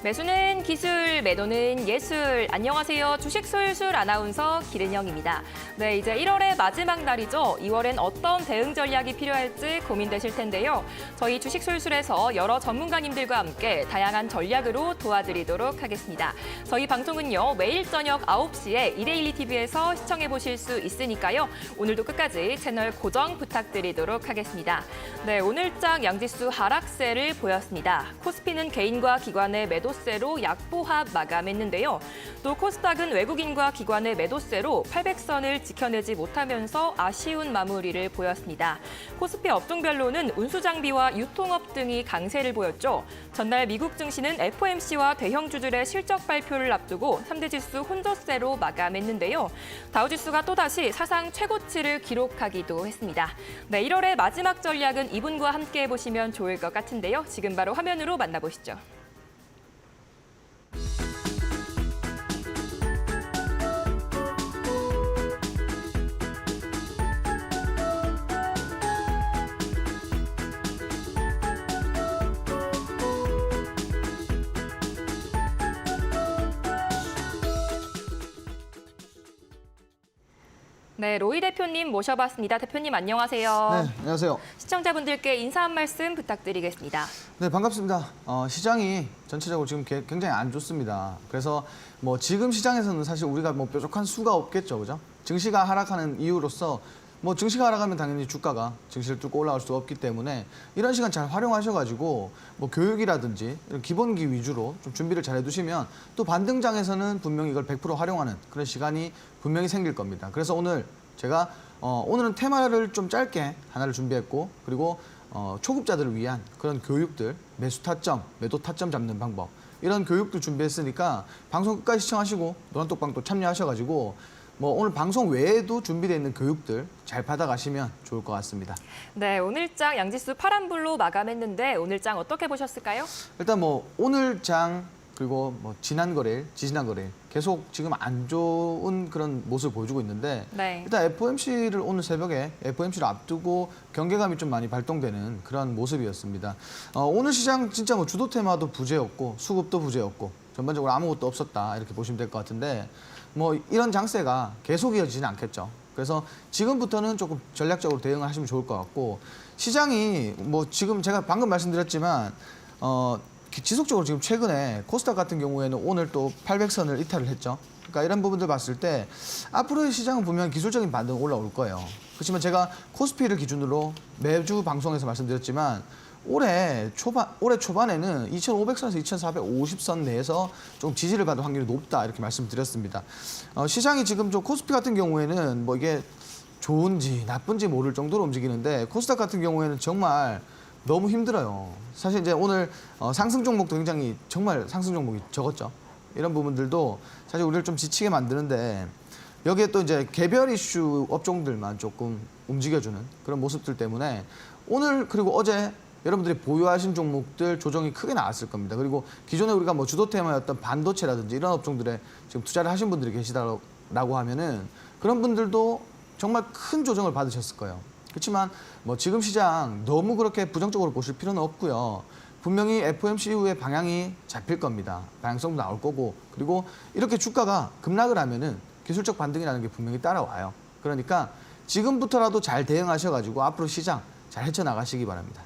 매수는 기술, 매도는 예술. 안녕하세요. 주식술술 아나운서 기른영입니다. 네, 이제 1월의 마지막 날이죠. 2월엔 어떤 대응 전략이 필요할지 고민되실 텐데요. 저희 주식술술에서 여러 전문가님들과 함께 다양한 전략으로 도와드리도록 하겠습니다. 저희 방송은요, 매일 저녁 9시에 이데일리 TV에서 시청해보실 수 있으니까요. 오늘도 끝까지 채널 고정 부탁드리도록 하겠습니다. 네, 오늘장 양지수 하락세를 보였습니다. 코스피는 개인과 기관의 매도세로 약보합 마감했는데요. 또 코스닥은 외국인과 기관의 매도세로 800선을 지켜내지 못하면서 아쉬운 마무리를 보였습니다. 코스피 업종별로는 운수장비와 유통업 등이 강세를 보였죠. 전날 미국 증시는 FOMC와 대형주들의 실적 발표를 앞두고 3대 지수 혼조세로 마감했는데요. 다우지수가 또다시 사상 최고치를 기록하기도 했습니다. 네, 1월의 마지막 전략은 이분과 함께 해보시면 좋을 것 같은데요. 지금 바로 화면으로 만나보시죠. 네, 로이 대표님 모셔봤습니다. 대표님 안녕하세요. 네, 안녕하세요. 시청자분들께 인사 한 말씀 부탁드리겠습니다. 네, 반갑습니다. 시장이 전체적으로 지금 굉장히 안 좋습니다. 그래서 뭐 지금 시장에서는 사실 우리가 뭐 뾰족한 수가 없겠죠, 그죠? 증시가 하락하는 이유로서 뭐 증시가 하락하면 당연히 주가가 증시를 뚫고 올라갈 수 없기 때문에 이런 시간 잘 활용하셔가지고 뭐 교육이라든지 이런 기본기 위주로 좀 준비를 잘 해두시면 또 반등장에서는 분명히 이걸 100% 활용하는 그런 시간이 분명히 생길 겁니다. 그래서 오늘 제가 오늘은 테마를 좀 짧게 하나를 준비했고 그리고 초급자들을 위한 그런 교육들, 매수 타점, 매도 타점 잡는 방법 이런 교육들 준비했으니까 방송 끝까지 시청하시고 노란톡방 또 참여하셔가지고 뭐 오늘 방송 외에도 준비되어 있는 교육들 잘 받아가시면 좋을 것 같습니다. 네, 오늘장 양지수 파란불로 마감했는데 오늘장 어떻게 보셨을까요? 일단 뭐 오늘장 그리고 뭐 지난 거래일, 지지난 거래일 계속 지금 안 좋은 그런 모습을 보여주고 있는데 네. 일단 FOMC를 오늘 새벽에 FOMC를 앞두고 경계감이 좀 많이 발동되는 그런 모습이었습니다. 오늘 시장 진짜 뭐 주도 테마도 부재였고 수급도 부재였고 전반적으로 아무것도 없었다 이렇게 보시면 될 것 같은데 뭐 이런 장세가 계속 이어지지는 않겠죠. 그래서 지금부터는 조금 전략적으로 대응을 하시면 좋을 것 같고 시장이 뭐 지금 제가 방금 말씀드렸지만 지속적으로 지금 최근에 코스닥 같은 경우에는 오늘 또 800선을 이탈을 했죠. 그러니까 이런 부분들 봤을 때 앞으로의 시장은 분명 기술적인 반등 올라올 거예요. 그렇지만 제가 코스피를 기준으로 매주 방송에서 말씀드렸지만 올해 초반에는 2,500선에서 2,450선 내에서 좀 지지를 받을 확률이 높다 이렇게 말씀드렸습니다. 시장이 지금 좀 코스피 같은 경우에는 뭐 이게 좋은지 나쁜지 모를 정도로 움직이는데 코스닥 같은 경우에는 정말 너무 힘들어요. 사실 이제 오늘 상승 종목도 굉장히 정말 상승 종목이 적었죠. 이런 부분들도 사실 우리를 좀 지치게 만드는데 여기에 또 이제 개별 이슈 업종들만 조금 움직여주는 그런 모습들 때문에 오늘 그리고 어제 여러분들이 보유하신 종목들 조정이 크게 나왔을 겁니다. 그리고 기존에 우리가 뭐 주도 테마였던 반도체라든지 이런 업종들에 지금 투자를 하신 분들이 계시다라고 하면은 그런 분들도 정말 큰 조정을 받으셨을 거예요. 그렇지만 뭐 지금 시장 너무 그렇게 부정적으로 보실 필요는 없고요. 분명히 FOMC 이후에 방향이 잡힐 겁니다. 방향성도 나올 거고 그리고 이렇게 주가가 급락을 하면은 기술적 반등이라는 게 분명히 따라와요. 그러니까 지금부터라도 잘 대응하셔가지고 앞으로 시장 잘 헤쳐나가시기 바랍니다.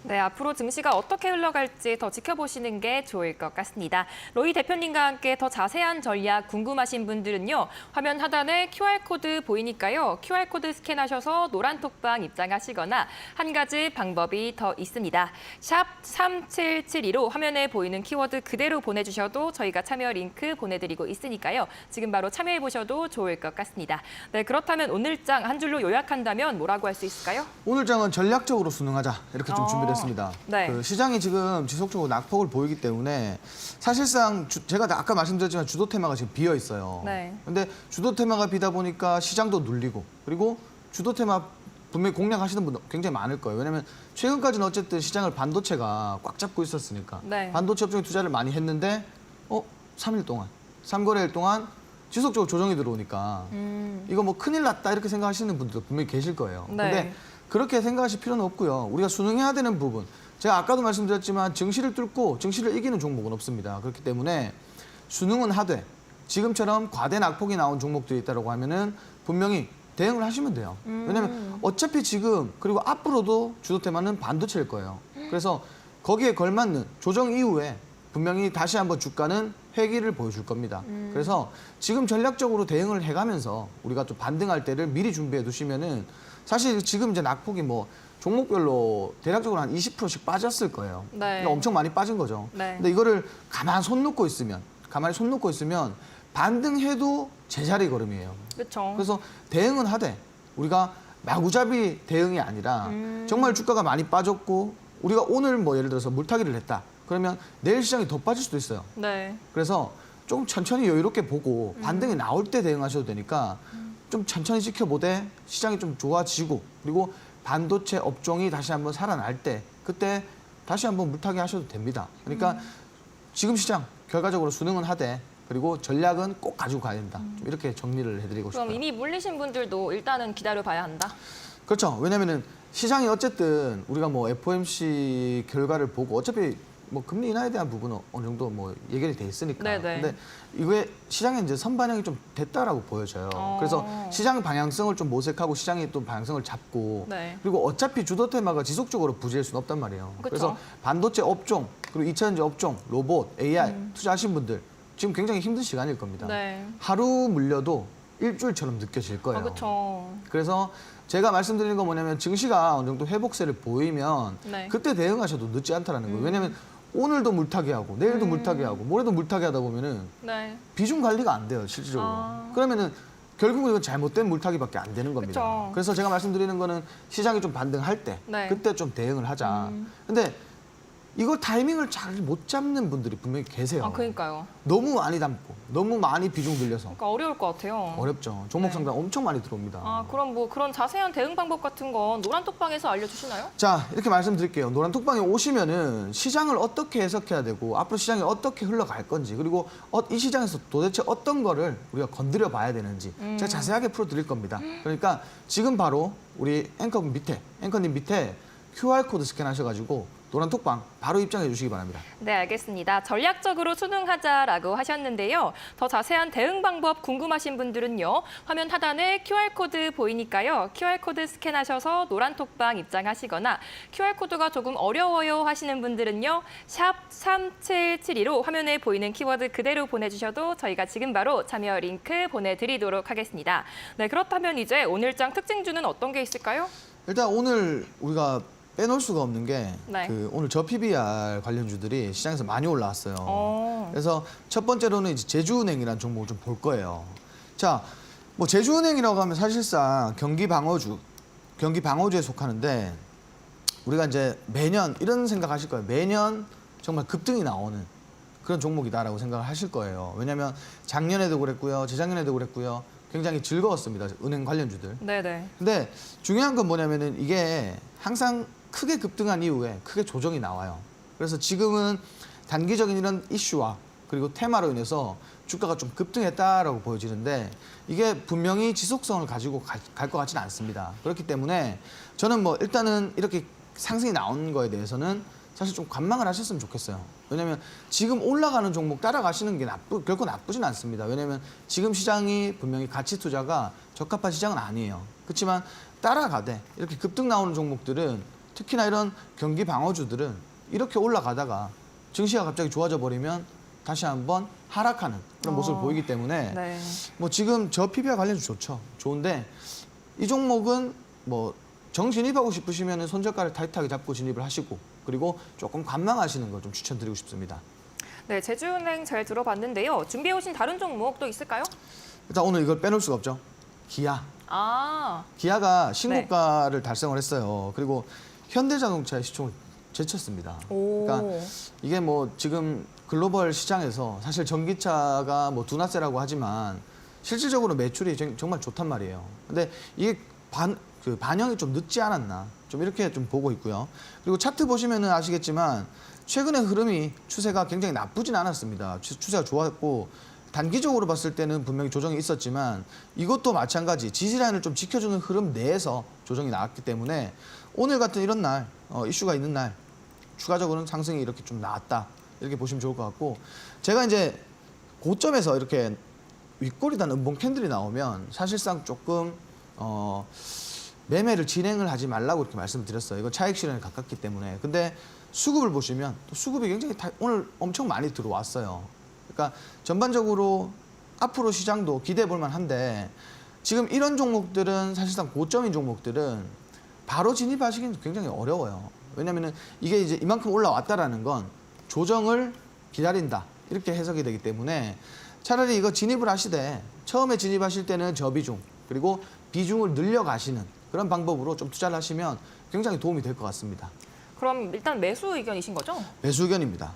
네, 앞으로 증시가 어떻게 흘러갈지 더 지켜보시는 게 좋을 것 같습니다. 로이 대표님과 함께 더 자세한 전략 궁금하신 분들은요. 화면 하단에 QR코드 보이니까요. QR코드 스캔하셔서 노란톡방 입장하시거나 한 가지 방법이 더 있습니다. 샵 3772로 화면에 보이는 키워드 그대로 보내주셔도 저희가 참여 링크 보내드리고 있으니까요. 지금 바로 참여해보셔도 좋을 것 같습니다. 네, 그렇다면 오늘장 한 줄로 요약한다면 뭐라고 할 수 있을까요? 오늘장은 전략적으로 순응하자 이렇게 좀 준비를 했습니다. 네. 그 시장이 지금 지속적으로 낙폭을 보이기 때문에 사실상 제가 아까 말씀드렸지만 주도 테마가 지금 비어 있어요. 네. 근데 주도 테마가 비다 보니까 시장도 눌리고 그리고 주도 테마 분명히 공략하시는 분들 굉장히 많을 거예요. 왜냐하면 최근까지는 어쨌든 시장을 반도체가 꽉 잡고 있었으니까 네. 반도체 업종에 투자를 많이 했는데 3일 동안 3거래일 동안 지속적으로 조정이 들어오니까 이거 뭐 큰일 났다 이렇게 생각하시는 분들도 분명히 계실 거예요. 네. 근데 그렇게 생각하실 필요는 없고요. 우리가 순응해야 되는 부분, 제가 아까도 말씀드렸지만 증시를 뚫고 증시를 이기는 종목은 없습니다. 그렇기 때문에 수능은 하되 지금처럼 과대 낙폭이 나온 종목들이 있다고 하면은 분명히 대응을 하시면 돼요. 왜냐하면 어차피 지금 그리고 앞으로도 주도 테마는 반도체일 거예요. 그래서 거기에 걸맞는 조정 이후에 분명히 다시 한번 주가는 회기를 보여줄 겁니다. 그래서 지금 전략적으로 대응을 해가면서 우리가 좀 반등할 때를 미리 준비해 두시면은 사실 지금 이제 낙폭이 뭐 종목별로 대략적으로 한 20%씩 빠졌을 거예요. 네. 그러니까 엄청 많이 빠진 거죠. 네. 근데 이거를 가만히 손 놓고 있으면 반등해도 제자리 걸음이에요. 그렇죠. 그래서 대응은 하되 우리가 마구잡이 대응이 아니라 정말 주가가 많이 빠졌고 우리가 오늘 뭐 예를 들어서 물타기를 했다. 그러면 내일 시장이 더 빠질 수도 있어요. 네. 그래서 조금 천천히 여유롭게 보고 반등이 나올 때 대응하셔도 되니까 좀 천천히 지켜보되 시장이 좀 좋아지고 그리고 반도체 업종이 다시 한번 살아날 때 그때 다시 한번 물타기 하셔도 됩니다. 그러니까 지금 시장 결과적으로 수능은 하되 그리고 전략은 꼭 가지고 가야 된다. 좀 이렇게 정리를 해드리고 그럼 싶어요. 이미 물리신 분들도 일단은 기다려봐야 한다. 그렇죠. 왜냐면은 시장이 어쨌든 우리가 뭐 FOMC 결과를 보고 어차피 뭐 금리 인하에 대한 부분은 어느 정도 뭐 예견이 돼 있으니까. 네네. 근데 이게 시장에 이제 선반영이 좀 됐다라고 보여져요. 그래서 시장 방향성을 좀 모색하고 시장이 또 방향성을 잡고 네. 그리고 어차피 주도 테마가 지속적으로 부재일 수는 없단 말이에요. 그쵸. 그래서 반도체 업종 그리고 2차전지 업종, 로봇, AI 투자하신 분들 지금 굉장히 힘든 시간일 겁니다. 네. 하루 물려도 일주일처럼 느껴질 거예요. 그렇죠. 그래서 제가 말씀드리는 건 뭐냐면 증시가 어느 정도 회복세를 보이면 네. 그때 대응하셔도 늦지 않다라는 거예요. 왜냐하면 오늘도 물타기 하고 내일도 물타기 하고 모레도 물타기 하다 보면은 네. 비중 관리가 안 돼요, 실질적으로. 아. 그러면은 결국은 이건 잘못된 물타기밖에 안 되는 겁니다. 그쵸. 그래서 제가 말씀드리는 거는 시장이 좀 반등할 때 네. 그때 좀 대응을 하자. 근데 이거 타이밍을 잘 못 잡는 분들이 분명히 계세요. 아, 그러니까요. 너무 많이 담고 너무 많이 비중 들려서 그러니까 어려울 것 같아요. 어렵죠. 종목 네. 상담 엄청 많이 들어옵니다. 아, 그럼 뭐 그런 자세한 대응 방법 같은 건 노란톡방에서 알려주시나요? 자, 이렇게 말씀드릴게요. 노란톡방에 오시면은 시장을 어떻게 해석해야 되고 앞으로 시장이 어떻게 흘러갈 건지 그리고 이 시장에서 도대체 어떤 거를 우리가 건드려 봐야 되는지 제가 자세하게 풀어드릴 겁니다. 그러니까 지금 바로 우리 앵커님 밑에 QR코드 스캔하셔가지고 노란톡방 바로 입장해 주시기 바랍니다. 네, 알겠습니다. 전략적으로 수능하자라고 하셨는데요. 더 자세한 대응 방법 궁금하신 분들은요. 화면 하단에 QR코드 보이니까요. QR코드 스캔하셔서 노란톡방 입장하시거나 QR코드가 조금 어려워요 하시는 분들은요. 샵 3772로 화면에 보이는 키워드 그대로 보내주셔도 저희가 지금 바로 참여 링크 보내드리도록 하겠습니다. 네, 그렇다면 이제 오늘장 특징주는 어떤 게 있을까요? 일단 오늘 우리가 빼놓을 수가 없는 게 네. 오늘 저 PBR 관련주들이 시장에서 많이 올라왔어요. 그래서 첫 번째로는 이제 제주은행이라는 종목을 좀 볼 거예요. 자, 뭐 제주은행이라고 하면 사실상 경기 방어주에 속하는데 우리가 이제 매년 이런 생각하실 거예요. 매년 정말 급등이 나오는 그런 종목이다라고 생각을 하실 거예요. 왜냐하면 작년에도 그랬고요, 재작년에도 그랬고요. 굉장히 즐거웠습니다. 은행 관련주들. 네네. 근데 중요한 건 뭐냐면은 이게 항상 크게 급등한 이후에 크게 조정이 나와요. 그래서 지금은 단기적인 이런 이슈와 그리고 테마로 인해서 주가가 좀 급등했다라고 보여지는데 이게 분명히 지속성을 가지고 갈 것 같지는 않습니다. 그렇기 때문에 저는 뭐 일단은 이렇게 상승이 나온 거에 대해서는 사실 좀 관망을 하셨으면 좋겠어요. 왜냐하면 지금 올라가는 종목 따라가시는 게 결코 나쁘진 않습니다. 왜냐하면 지금 시장이 분명히 가치 투자가 적합한 시장은 아니에요. 그렇지만 따라가되 이렇게 급등 나오는 종목들은 특히나 이런 경기 방어주들은 이렇게 올라가다가 증시가 갑자기 좋아져 버리면 다시 한번 하락하는 그런 모습을 보이기 때문에 네. 뭐 지금 저 PBR 관련주 좋죠. 좋은데 이 종목은 뭐 정진입하고 싶으시면 손절가를 타이트하게 잡고 진입을 하시고 그리고 조금 관망하시는 걸 좀 추천드리고 싶습니다. 네, 제주은행 잘 들어봤는데요. 준비해 오신 다른 종목 또 있을까요? 일단 오늘 이걸 빼놓을 수가 없죠. 기아. 아, 기아가 신고가를 달성을 했어요. 그리고 현대자동차의 시총을 제쳤습니다. 오. 그러니까 이게 뭐 지금 글로벌 시장에서 사실 전기차가 뭐 둔화세라고 하지만 실질적으로 매출이 정말 좋단 말이에요. 근데 이게 반영이 좀 늦지 않았나 좀 이렇게 좀 보고 있고요. 그리고 차트 보시면은 아시겠지만 최근의 흐름이 추세가 굉장히 나쁘진 않았습니다. 추세가 좋았고 단기적으로 봤을 때는 분명히 조정이 있었지만 이것도 마찬가지 지지라인을 좀 지켜주는 흐름 내에서 조정이 나왔기 때문에 오늘 같은 이런 날 이슈가 있는 날 추가적으로는 상승이 이렇게 좀 나왔다. 이렇게 보시면 좋을 것 같고 제가 이제 고점에서 이렇게 윗골이 단 음봉 캔들이 나오면 사실상 조금 매매를 진행을 하지 말라고 이렇게 말씀을 드렸어요. 이건 차익 실현에 가깝기 때문에. 근데 수급을 보시면 또 수급이 굉장히 오늘 엄청 많이 들어왔어요. 그러니까 전반적으로 앞으로 시장도 기대해 볼 만한데 지금 이런 종목들은 사실상 고점인 종목들은 바로 진입하시기는 굉장히 어려워요. 왜냐면은 이게 이제 이만큼 올라왔다라는 건 조정을 기다린다. 이렇게 해석이 되기 때문에 차라리 이거 진입을 하시되 처음에 진입하실 때는 저비중 그리고 비중을 늘려가시는 그런 방법으로 좀 투자를 하시면 굉장히 도움이 될 것 같습니다. 그럼 일단 매수 의견이신 거죠? 매수 의견입니다.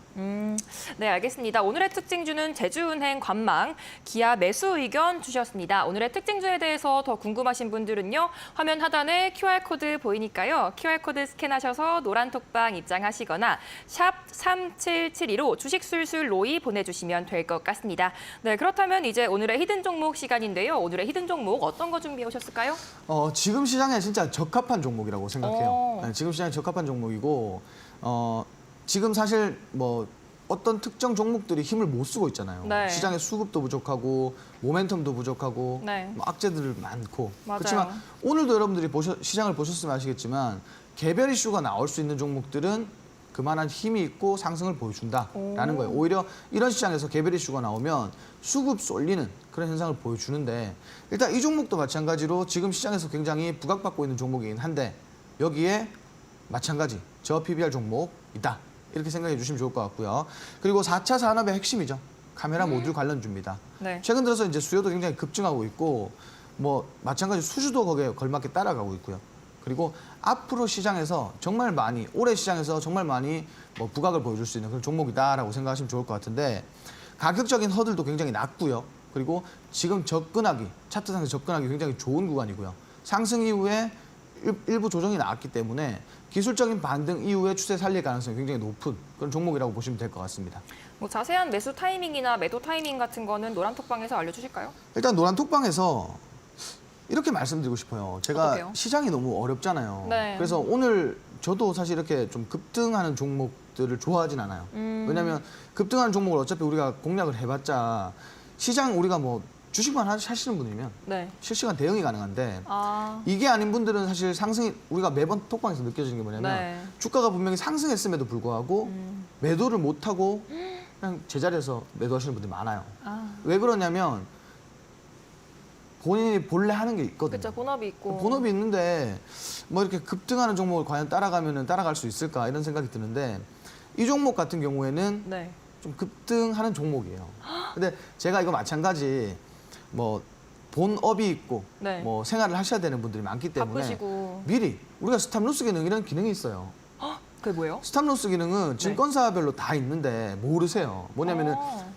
네, 알겠습니다. 오늘의 특징주는 제주은행 관망, 기아 매수 의견 주셨습니다. 오늘의 특징주에 대해서 더 궁금하신 분들은요. 화면 하단에 QR코드 보이니까요. QR코드 스캔하셔서 노란톡방 입장하시거나 샵 3772로 주식술술 로이 보내주시면 될 것 같습니다. 네, 그렇다면 이제 오늘의 히든 종목 시간인데요. 오늘의 히든 종목 어떤 거 준비해 오셨을까요? 지금 시장에 진짜 적합한 종목이라고 생각해요. 오. 네, 지금 시장에 적합한 종목이고 지금 사실 뭐 어떤 특정 종목들이 힘을 못 쓰고 있잖아요. 네. 시장에 수급도 부족하고 모멘텀도 부족하고 네. 뭐 악재들 많고 맞아요. 그렇지만 오늘도 여러분들이 시장을 보셨으면 아시겠지만 개별 이슈가 나올 수 있는 종목들은 그만한 힘이 있고 상승을 보여준다라는 거예요. 오히려 이런 시장에서 개별 이슈가 나오면 수급 쏠리는 그런 현상을 보여주는데 일단 이 종목도 마찬가지로 지금 시장에서 굉장히 부각받고 있는 종목이긴 한데 여기에 마찬가지 저 PBR 종목 있다. 이렇게 생각해 주시면 좋을 것 같고요. 그리고 4차 산업의 핵심이죠. 카메라 모듈 관련주입니다. 네. 최근 들어서 이제 수요도 굉장히 급증하고 있고 뭐 마찬가지 수주도 거기에 걸맞게 따라가고 있고요. 그리고 앞으로 시장에서 정말 많이 올해 시장에서 정말 많이 뭐 부각을 보여줄 수 있는 그런 종목이다라고 생각하시면 좋을 것 같은데 가격적인 허들도 굉장히 낮고요. 그리고 지금 차트상에서 접근하기 굉장히 좋은 구간이고요. 상승 이후에 일부 조정이 나왔기 때문에 기술적인 반등 이후에 추세 살릴 가능성이 굉장히 높은 그런 종목이라고 보시면 될 것 같습니다. 뭐 자세한 매수 타이밍이나 매도 타이밍 같은 거는 노란톡방에서 알려주실까요? 일단 노란톡방에서 이렇게 말씀드리고 싶어요. 제가 어떡해요? 시장이 너무 어렵잖아요. 네. 그래서 오늘 저도 사실 이렇게 좀 급등하는 종목들을 좋아하진 않아요. 왜냐하면 급등하는 종목을 어차피 우리가 공략을 해봤자 시장 우리가 뭐 주식만 하시는 분이면 네. 실시간 대응이 가능한데 아, 이게 아닌 분들은 사실 상승이 우리가 매번 톡방에서 느껴지는 게 뭐냐면 네. 주가가 분명히 상승했음에도 불구하고 매도를 못하고 그냥 제자리에서 매도하시는 분들이 많아요. 아. 왜 그러냐면 본인이 본래 하는 게 있거든요. 그렇죠. 본업이 있고. 본업이 있는데 뭐 이렇게 급등하는 종목을 과연 따라가면은 따라갈 수 있을까 이런 생각이 드는데 이 종목 같은 경우에는 네. 좀 급등하는 종목이에요. 근데 제가 이거 마찬가지 뭐 본업이 있고 네. 뭐 생활을 하셔야 되는 분들이 많기 때문에 바쁘시고. 미리 우리가 스탑로스 기능 이런 기능이 있어요. 그게 뭐예요? 스탑로스 기능은 증권사별로 다 있는데 모르세요. 뭐냐면은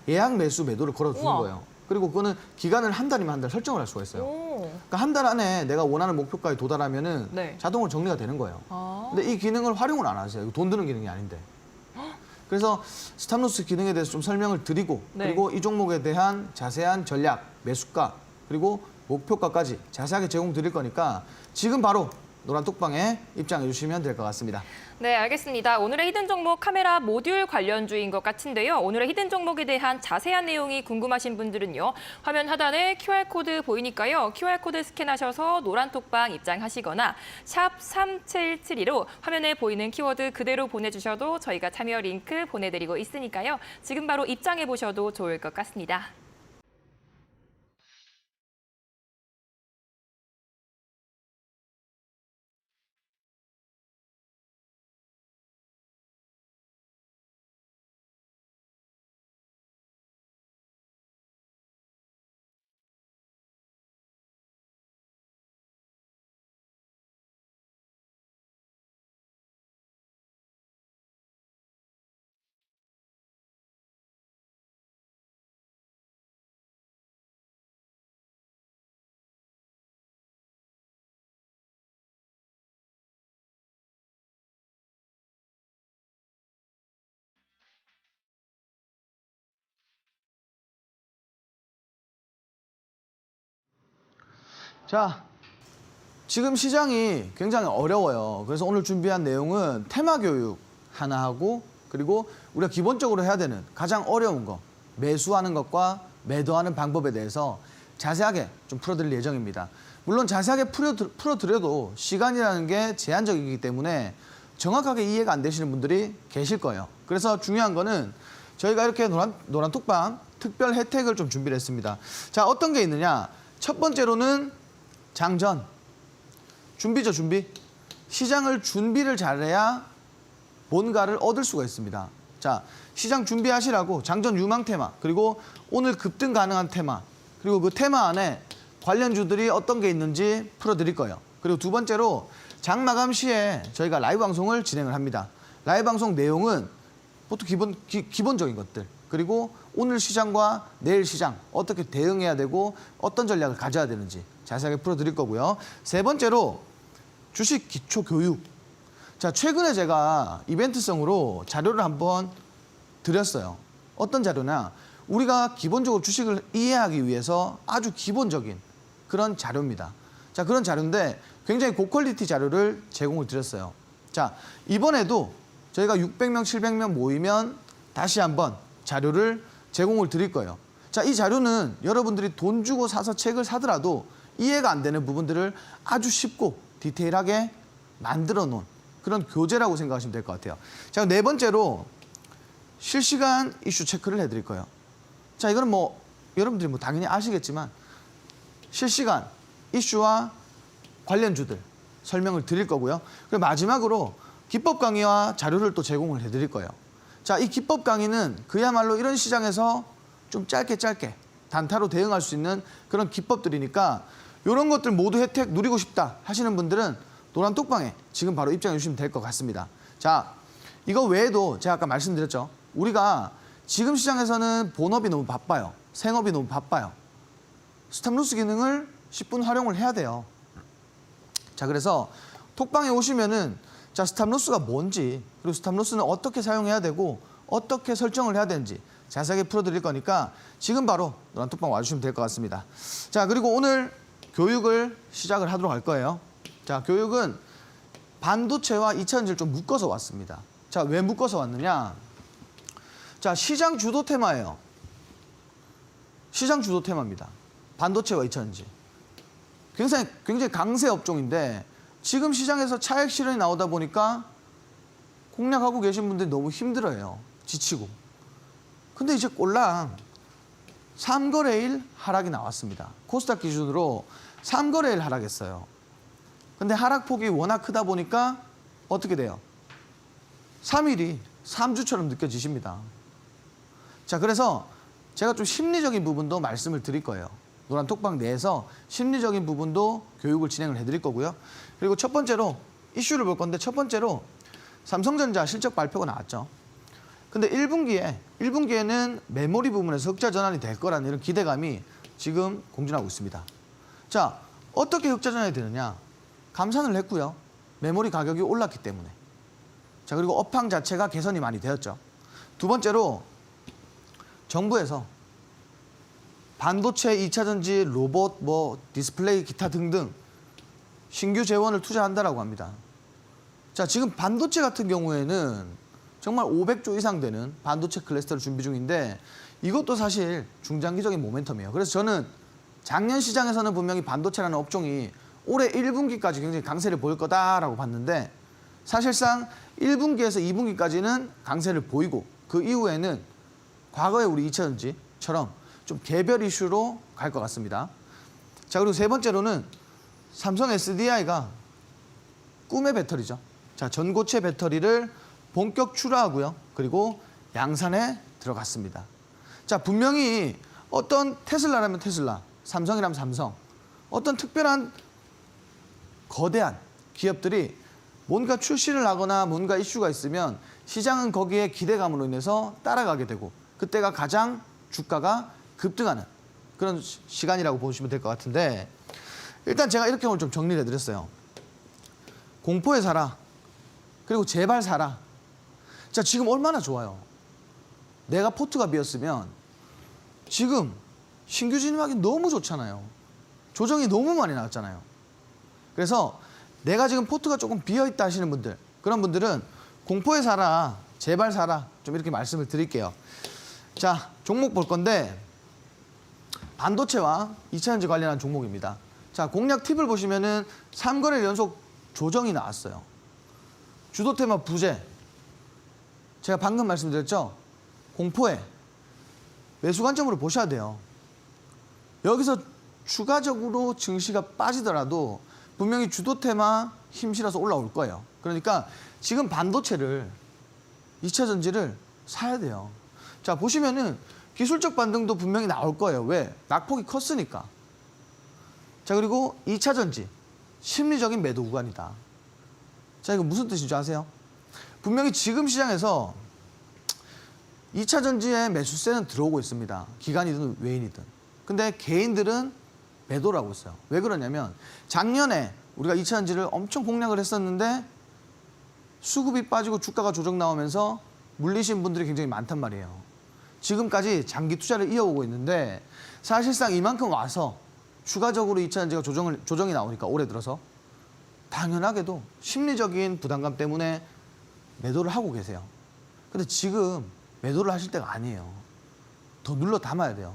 예약 매수 매도를 걸어주는 우와. 거예요. 그리고 그거는 기간을 한 달이면 한 달 설정을 할 수가 있어요. 오. 그러니까 한 달 안에 내가 원하는 목표까지 도달하면은 네. 자동으로 정리가 되는 거예요. 아. 근데 이 기능을 활용을 안 하세요. 이거 돈 드는 기능이 아닌데. 그래서 스탑로스 기능에 대해서 좀 설명을 드리고 네. 그리고 이 종목에 대한 자세한 전략, 매수가 그리고 목표가까지 자세하게 제공드릴 거니까 지금 바로 노란톡방에 입장해 주시면 될 것 같습니다. 네, 알겠습니다. 오늘의 히든 종목 카메라 모듈 관련주인 것 같은데요. 오늘의 히든 종목에 대한 자세한 내용이 궁금하신 분들은요. 화면 하단에 QR코드 보이니까요. QR코드 스캔하셔서 노란톡방 입장하시거나 샵 3772로 화면에 보이는 키워드 그대로 보내주셔도 저희가 참여 링크 보내드리고 있으니까요. 지금 바로 입장해 보셔도 좋을 것 같습니다. 자, 지금 시장이 굉장히 어려워요. 그래서 오늘 준비한 내용은 테마 교육, 하나 하고 그리고 우리가 기본적으로 해야 되는 가장 어려운 거 매수하는 것과 매도하는 방법에 대해서 자세하게 좀 풀어드릴 예정입니다. 물론 자세하게 풀어드려도 시간이라는 게 제한적이기 때문에 정확하게 이해가 안 되시는 분들이 계실 거예요. 그래서 중요한 거는 저희가 이렇게 노란톡방 특별 혜택을 좀 준비를 했습니다. 자, 어떤 게 있느냐? 첫 번째로는 장전. 준비죠, 준비. 시장을 준비를 잘해야 뭔가를 얻을 수가 있습니다. 자, 시장 준비하시라고 장전 유망 테마, 그리고 오늘 급등 가능한 테마, 그리고 그 테마 안에 관련주들이 어떤 게 있는지 풀어드릴 거예요. 그리고 두 번째로 장 마감 시에 저희가 라이브 방송을 진행을 합니다. 라이브 방송 내용은 보통 기본적인 것들, 그리고 오늘 시장과 내일 시장 어떻게 대응해야 되고 어떤 전략을 가져야 되는지 자세하게 풀어드릴 거고요. 세 번째로 주식 기초 교육. 자, 최근에 제가 이벤트성으로 자료를 한번 드렸어요. 어떤 자료냐? 우리가 기본적으로 주식을 이해하기 위해서 아주 기본적인 그런 자료입니다. 자, 그런 자료인데 굉장히 고퀄리티 자료를 제공을 드렸어요. 자, 이번에도 저희가 600명, 700명 모이면 다시 한번 자료를 제공을 드릴 거예요. 자, 이 자료는 여러분들이 돈 주고 사서 책을 사더라도 이해가 안 되는 부분들을 아주 쉽고 디테일하게 만들어 놓은 그런 교재라고 생각하시면 될 것 같아요. 자, 네 번째로 실시간 이슈 체크를 해드릴 거예요. 자, 이거는 뭐 여러분들이 뭐 당연히 아시겠지만 실시간 이슈와 관련주들 설명을 드릴 거고요. 그리고 마지막으로 기법 강의와 자료를 또 제공을 해드릴 거예요. 자, 이 기법 강의는 그야말로 이런 시장에서 좀 짧게 단타로 대응할 수 있는 그런 기법들이니까 이런 것들 모두 혜택 누리고 싶다 하시는 분들은 노란 톡방에 지금 바로 입장해 주시면 될 것 같습니다. 자, 이거 외에도 제가 아까 말씀드렸죠. 우리가 지금 시장에서는 본업이 너무 바빠요. 생업이 너무 바빠요. 스탑로스 기능을 10분 활용을 해야 돼요. 자, 그래서 톡방에 오시면은 자, 스탑로스가 뭔지, 그리고 스탑로스는 어떻게 사용해야 되고 어떻게 설정을 해야 되는지 자세하게 풀어드릴 거니까 지금 바로 노란 톡방 와주시면 될 것 같습니다. 자, 그리고 오늘 교육을 시작을 하도록 할 거예요. 자, 교육은 반도체와 2차전지를 좀 묶어서 왔습니다. 자, 왜 묶어서 왔느냐? 자, 시장 주도 테마예요. 시장 주도 테마입니다. 반도체와 2차전지. 굉장히 강세 업종인데 지금 시장에서 차익 실현이 나오다 보니까 공략하고 계신 분들이 너무 힘들어해요. 지치고. 근데 이제 꼴랑 3거래일 하락이 나왔습니다. 코스닥 기준으로 3거래일 하락했어요. 근데 하락폭이 워낙 크다 보니까 어떻게 돼요? 3일이 3주처럼 느껴지십니다. 자, 그래서 제가 좀 심리적인 부분도 말씀을 드릴 거예요. 노란 톡방 내에서 심리적인 부분도 교육을 진행을 해드릴 거고요. 그리고 첫 번째로 이슈를 볼 건데 첫 번째로 삼성전자 실적 발표가 나왔죠. 근데 1분기에는 메모리 부분에서 흑자 전환이 될 거라는 이런 기대감이 지금 공존하고 있습니다. 자, 어떻게 흑자 전환이 되느냐? 감산을 했고요. 메모리 가격이 올랐기 때문에. 자, 그리고 업황 자체가 개선이 많이 되었죠. 두 번째로 정부에서 반도체, 2차전지, 로봇, 디스플레이, 기타 등등 신규 재원을 투자한다라고 합니다. 자, 지금 반도체 같은 경우에는 정말 500조 이상 되는 반도체 클러스터를 준비 중인데 이것도 사실 중장기적인 모멘텀이에요. 그래서 저는 작년 시장에서는 분명히 반도체라는 업종이 올해 1분기까지 굉장히 강세를 보일 거다라고 봤는데 사실상 1분기에서 2분기까지는 강세를 보이고 그 이후에는 과거에 우리 2차전지처럼 좀 개별 이슈로 갈 것 같습니다. 자, 그리고 세 번째로는 삼성 SDI가 꿈의 배터리죠. 자, 전고체 배터리를 본격 출하하고요. 그리고 양산에 들어갔습니다. 자, 분명히 어떤 테슬라라면 테슬라, 삼성이라면 삼성, 어떤 특별한 거대한 기업들이 뭔가 출시를 하거나 뭔가 이슈가 있으면 시장은 거기에 기대감으로 인해서 따라가게 되고 그때가 가장 주가가 급등하는 그런 시간이라고 보시면 될 것 같은데 일단 제가 이렇게 오늘 좀 정리를 해드렸어요. 공포에 사라. 그리고 제발 사라. 자, 지금 얼마나 좋아요. 내가 포트가 비었으면 지금 신규 진입하기 너무 좋잖아요. 조정이 너무 많이 나왔잖아요. 그래서 내가 지금 포트가 조금 비어있다 하시는 분들 그런 분들은 공포에 사라, 제발 사라. 좀 이렇게 말씀을 드릴게요. 자, 종목 볼 건데 반도체와 2차전지 관련한 종목입니다. 자, 공략 팁을 보시면은 3거래 연속 조정이 나왔어요. 주도 테마 부재. 제가 방금 말씀드렸죠? 공포에 매수 관점으로 보셔야 돼요. 여기서 추가적으로 증시가 빠지더라도 분명히 주도 테마 힘실어서 올라올 거예요. 그러니까 지금 반도체를 2차 전지를 사야 돼요. 자, 보시면은 기술적 반등도 분명히 나올 거예요. 왜? 낙폭이 컸으니까. 자, 그리고 2차 전지 심리적인 매도 구간이다. 자, 이거 무슨 뜻인지 아세요? 분명히 지금 시장에서 2차 전지의 매수세는 들어오고 있습니다. 기관이든 외인이든. 근데 개인들은 매도를 하고 있어요. 왜 그러냐면 작년에 우리가 2차 전지를 엄청 공략을 했었는데 수급이 빠지고 주가가 조정 나오면서 물리신 분들이 굉장히 많단 말이에요. 지금까지 장기 투자를 이어오고 있는데 사실상 이만큼 와서 추가적으로 2차 전지가 조정이 나오니까 올해 들어서 당연하게도 심리적인 부담감 때문에 매도를 하고 계세요. 근데 지금 매도를 하실 때가 아니에요. 더 눌러 담아야 돼요.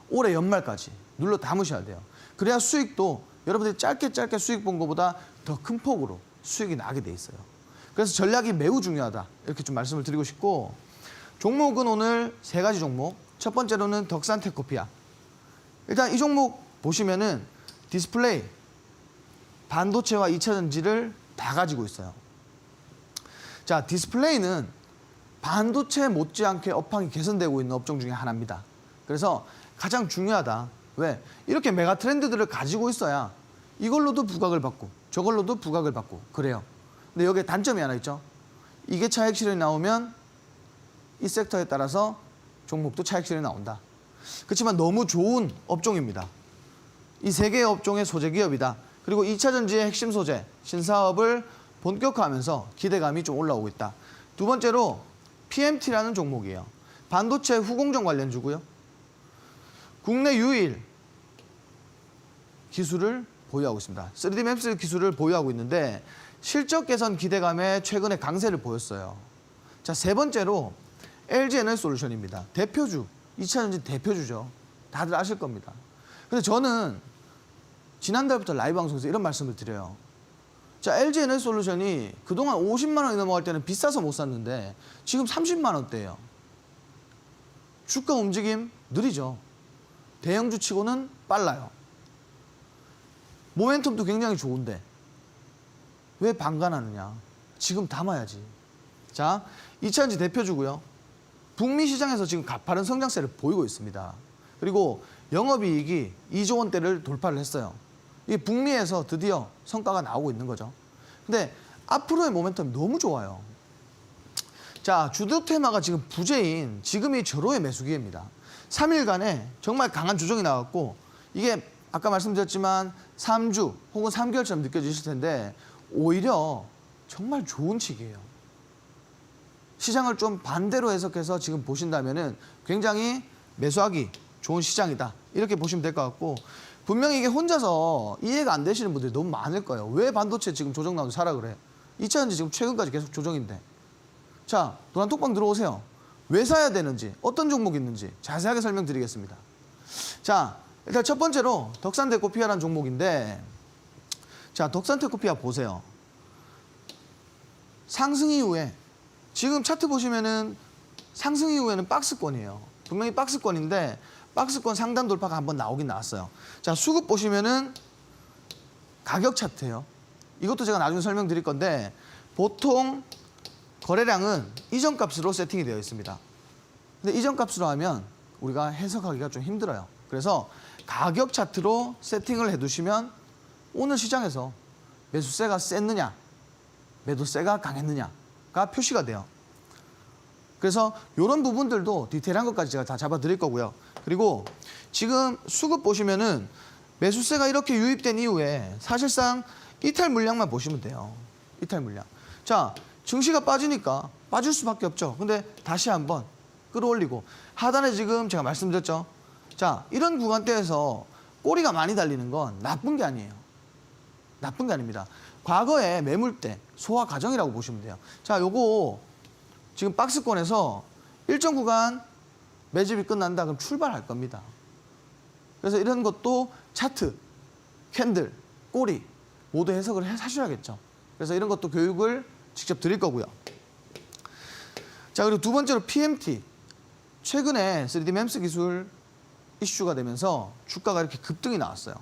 올해 연말까지 눌러 담으셔야 돼요. 그래야 수익도 여러분들이 짧게 수익 본 것보다 더 큰 폭으로 수익이 나게 돼 있어요. 그래서 전략이 매우 중요하다. 이렇게 좀 말씀을 드리고 싶고, 종목은 오늘 3가지 종목. 첫 번째로는 덕산테크피아. 일단 이 종목 보시면은 디스플레이, 반도체와 2차 전지를 다 가지고 있어요. 자, 디스플레이는 반도체 못지않게 업황이 개선되고 있는 업종 중에 하나입니다. 그래서 가장 중요하다. 왜? 이렇게 메가 트렌드들을 가지고 있어야 이걸로도 부각을 받고 저걸로도 부각을 받고 그래요. 근데 여기에 단점이 하나 있죠. 이게 차익 실현이 나오면 이 섹터에 따라서 종목도 차익 실현이 나온다. 그렇지만 너무 좋은 업종입니다. 이 3개의 업종의 소재 기업이다. 그리고 2차 전지의 핵심 소재, 신사업을 본격화하면서 기대감이 좀 올라오고 있다. 두 번째로 PMT라는 종목이에요. 반도체 후공정 관련주고요. 국내 유일 기술을 보유하고 있습니다. 3D 맵스 기술을 보유하고 있는데 실적 개선 기대감에 최근에 강세를 보였어요. 자, 3번째로 LG에너지솔루션입니다. 대표주, 2차 전지 대표주죠. 다들 아실 겁니다. 근데 저는 지난달부터 라이브 방송에서 이런 말씀을 드려요. 자, LG에너지솔루션이 그동안 50만 원이 넘어갈 때는 비싸서 못 샀는데 지금 30만 원대예요. 주가 움직임 느리죠. 대형주 치고는 빨라요. 모멘텀도 굉장히 좋은데 왜 방관하느냐. 지금 담아야지. 자, 2차전지 대표주고요. 북미 시장에서 지금 가파른 성장세를 보이고 있습니다. 그리고 영업이익이 2조 원대를 돌파를 했어요. 이 북미에서 드디어 성과가 나오고 있는 거죠. 근데 앞으로의 모멘텀이 너무 좋아요. 자, 주도 테마가 지금 부재인 지금이 절호의 매수 기회입니다. 3일간에 정말 강한 조정이 나왔고 이게 아까 말씀드렸지만 3주 혹은 3개월처럼 느껴지실 텐데 오히려 정말 좋은 시기예요. 시장을 좀 반대로 해석해서 지금 보신다면은 굉장히 매수하기 좋은 시장이다. 이렇게 보시면 될 것 같고, 분명히 이게 혼자서 이해가 안 되시는 분들이 너무 많을 거예요. 왜 반도체 지금 조정 나오는데 사라 그래? 2차전지 지금 최근까지 계속 조정인데. 자, 노란톡방 들어오세요. 왜 사야 되는지, 어떤 종목이 있는지 자세하게 설명드리겠습니다. 자, 일단 첫 번째로 덕산테크피아라는 종목인데, 자, 덕산테크피아 보세요. 상승 이후에 지금 차트 보시면은 상승 이후에는 박스권이에요. 분명히 박스권인데 박스권 상단 돌파가 한번 나오긴 나왔어요. 자, 수급 보시면은 가격 차트예요. 이것도 제가 나중에 설명드릴 건데 보통 거래량은 이전 값으로 세팅이 되어 있습니다. 근데 이전 값으로 하면 우리가 해석하기가 좀 힘들어요. 그래서 가격 차트로 세팅을 해두시면 오늘 시장에서 매수세가 셌느냐, 매도세가 강했느냐가 표시가 돼요. 그래서 이런 부분들도 디테일한 것까지 제가 다 잡아드릴 거고요. 그리고 지금 수급 보시면은 매수세가 이렇게 유입된 이후에 사실상 이탈 물량만 보시면 돼요. 이탈 물량. 자, 증시가 빠지니까 빠질 수밖에 없죠. 근데 다시 한번 끌어올리고 하단에 지금 제가 말씀드렸죠. 자, 이런 구간대에서 꼬리가 많이 달리는 건 나쁜 게 아니에요. 나쁜 게 아닙니다. 과거에 매물대, 소화 과정이라고 보시면 돼요. 자, 요거 지금 박스권에서 일정 구간 매집이 끝난다 그럼 출발할 겁니다. 그래서 이런 것도 차트, 캔들, 꼬리 모두 해석을 하셔야겠죠. 그래서 이런 것도 교육을 직접 드릴 거고요. 자, 그리고 두 번째로 PMT. 최근에 3D MEMS 기술 이슈가 되면서 주가가 이렇게 급등이 나왔어요.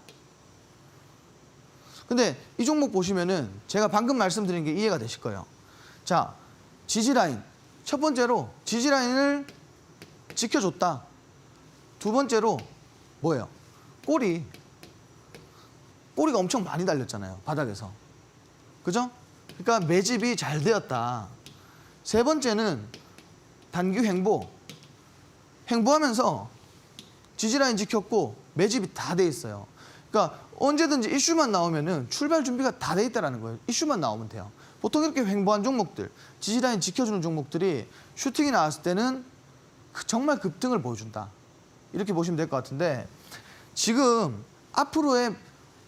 근데 이 종목 보시면은 제가 방금 말씀드린 게 이해가 되실 거예요. 자, 지지라인. 첫 번째로 지지라인을 지켜줬다. 두 번째로 뭐예요? 꼬리가 엄청 많이 달렸잖아요. 바닥에서. 그죠? 그러니까 매집이 잘 되었다. 세 번째는 단기 횡보하면서 지지라인 지켰고 매집이 다 돼 있어요. 그러니까 언제든지 이슈만 나오면은 출발 준비가 다 돼 있다라는 거예요. 이슈만 나오면 돼요. 보통 이렇게 횡보한 종목들, 지지라인 지켜주는 종목들이 슈팅이 나왔을 때는 정말 급등을 보여준다. 이렇게 보시면 될 것 같은데 지금 앞으로의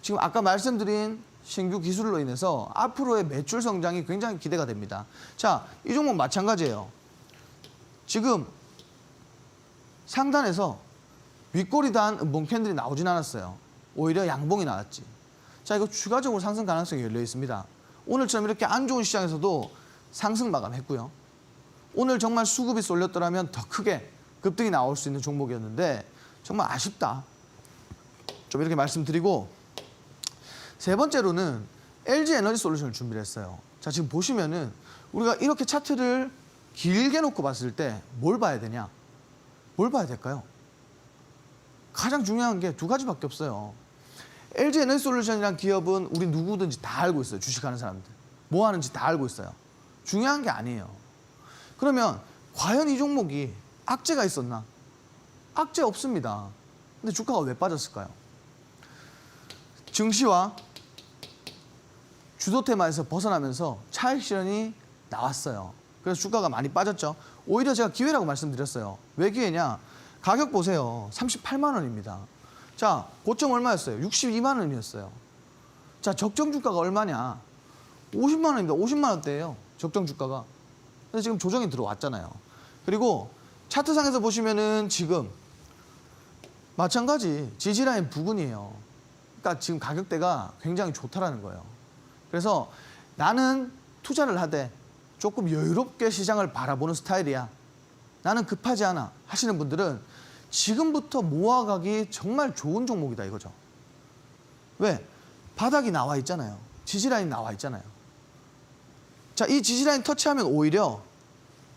지금 아까 말씀드린 신규 기술로 인해서 앞으로의 매출 성장이 굉장히 기대가 됩니다. 자, 이 종목 마찬가지예요. 지금 상단에서 윗꼬리 단 음봉 캔들이 나오진 않았어요. 오히려 양봉이 나왔지. 자, 이거 추가적으로 상승 가능성이 열려 있습니다. 오늘처럼 이렇게 안 좋은 시장에서도 상승 마감했고요. 오늘 정말 수급이 쏠렸더라면 더 크게 급등이 나올 수 있는 종목이었는데 정말 아쉽다. 좀 이렇게 말씀드리고 세 번째로는 LG 에너지 솔루션을 준비를 했어요. 자, 지금 보시면은 우리가 이렇게 차트를 길게 놓고 봤을 때 뭘 봐야 되냐? 뭘 봐야 될까요? 가장 중요한 게 두 가지밖에 없어요. LG 에너지 솔루션이라는 기업은 우리 누구든지 다 알고 있어요. 주식하는 사람들. 뭐 하는지 다 알고 있어요. 중요한 게 아니에요. 그러면 과연 이 종목이 악재가 있었나? 악재 없습니다. 근데 주가가 왜 빠졌을까요? 증시와 주도 테마에서 벗어나면서 차익 실현이 나왔어요. 그래서 주가가 많이 빠졌죠. 오히려 제가 기회라고 말씀드렸어요. 왜 기회냐? 가격 보세요. 38만 원입니다. 자, 고점 얼마였어요? 62만 원이었어요. 자, 적정 주가가 얼마냐? 50만 원입니다. 50만 원대예요. 적정 주가가. 근데 지금 조정이 들어왔잖아요. 그리고 차트상에서 보시면은 지금 마찬가지 지지라인 부근이에요. 그러니까 지금 가격대가 굉장히 좋다라는 거예요. 그래서 나는 투자를 하되 조금 여유롭게 시장을 바라보는 스타일이야. 나는 급하지 않아 하시는 분들은 지금부터 모아가기 정말 좋은 종목이다 이거죠. 왜? 바닥이 나와 있잖아요. 지지라인 나와 있잖아요. 자, 이 지지라인 터치하면 오히려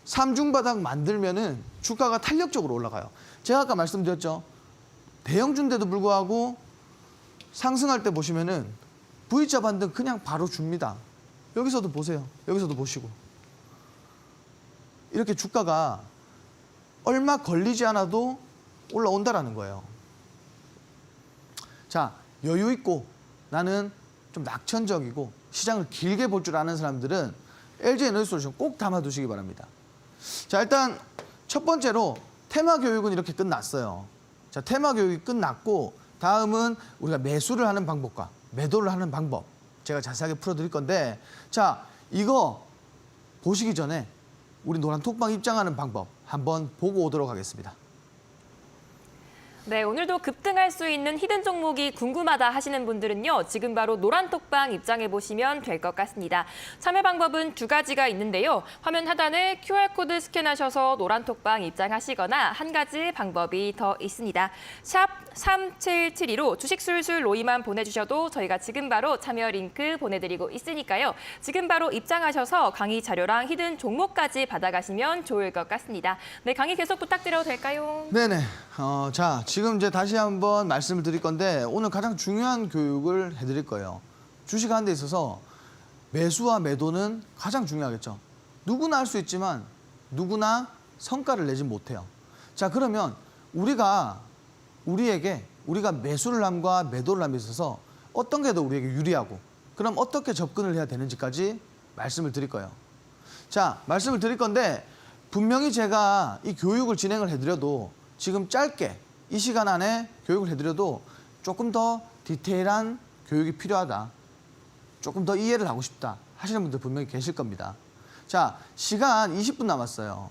삼중바닥 만들면은 주가가 탄력적으로 올라가요. 제가 아까 말씀드렸죠. 대형주인데도 불구하고 상승할 때 보시면은 V자 반등 그냥 바로 줍니다. 여기서도 보세요. 여기서도 보시고. 이렇게 주가가 얼마 걸리지 않아도 올라온다라는 거예요. 자, 여유 있고 나는 좀 낙천적이고 시장을 길게 볼 줄 아는 사람들은 LG 에너지 솔루션 꼭 담아두시기 바랍니다. 자, 일단 첫 번째로 테마 교육은 이렇게 끝났어요. 자, 테마 교육이 끝났고 다음은 우리가 매수를 하는 방법과 매도를 하는 방법 제가 자세하게 풀어드릴 건데 자, 이거 보시기 전에 우리 노란톡방 입장하는 방법 한번 보고 오도록 하겠습니다. 네, 오늘도 급등할 수 있는 히든 종목이 궁금하다 하시는 분들은요. 지금 바로 노란톡방 입장해 보시면 될 것 같습니다. 참여 방법은 두 가지가 있는데요. 화면 하단에 QR코드 스캔하셔서 노란톡방 입장하시거나 한 가지 방법이 더 있습니다. 샵 3772로 주식술술 로이만 보내주셔도 저희가 지금 바로 참여 링크 보내드리고 있으니까요. 지금 바로 입장하셔서 강의 자료랑 히든 종목까지 받아가시면 좋을 것 같습니다. 네, 강의 계속 부탁드려도 될까요? 네네. 자, 지금 이제 다시 한번 말씀을 드릴 건데 오늘 가장 중요한 교육을 해드릴 거예요. 주식하는 데 있어서 매수와 매도는 가장 중요하겠죠. 누구나 할 수 있지만 누구나 성과를 내지 못해요. 자, 그러면 우리가 매수를 함과 매도를 함에 있어서 어떤 게 더 우리에게 유리하고 그럼 어떻게 접근을 해야 되는지까지 말씀을 드릴 거예요. 자, 말씀을 드릴 건데 분명히 제가 이 교육을 진행을 해드려도 지금 짧게 이 시간 안에 교육을 해드려도 조금 더 디테일한 교육이 필요하다. 조금 더 이해를 하고 싶다 하시는 분들 분명히 계실 겁니다. 자, 시간 20분 남았어요.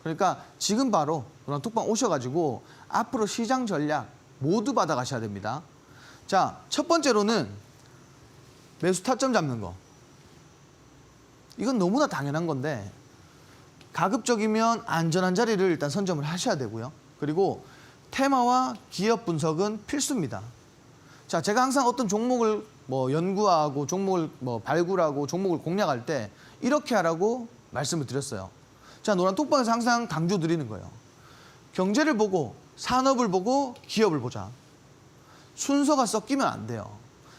그러니까 지금 바로 노란톡방 오셔가지고 앞으로 시장 전략 모두 받아가셔야 됩니다. 자, 첫 번째로는 매수 타점 잡는 거. 이건 너무나 당연한 건데 가급적이면 안전한 자리를 일단 선점을 하셔야 되고요. 그리고 테마와 기업 분석은 필수입니다. 자, 제가 항상 어떤 종목을 연구하고 종목을 발굴하고 종목을 공략할 때 이렇게 하라고 말씀을 드렸어요. 자, 노란톡방에서 항상 강조 드리는 거예요. 경제를 보고 산업을 보고 기업을 보자. 순서가 섞이면 안 돼요.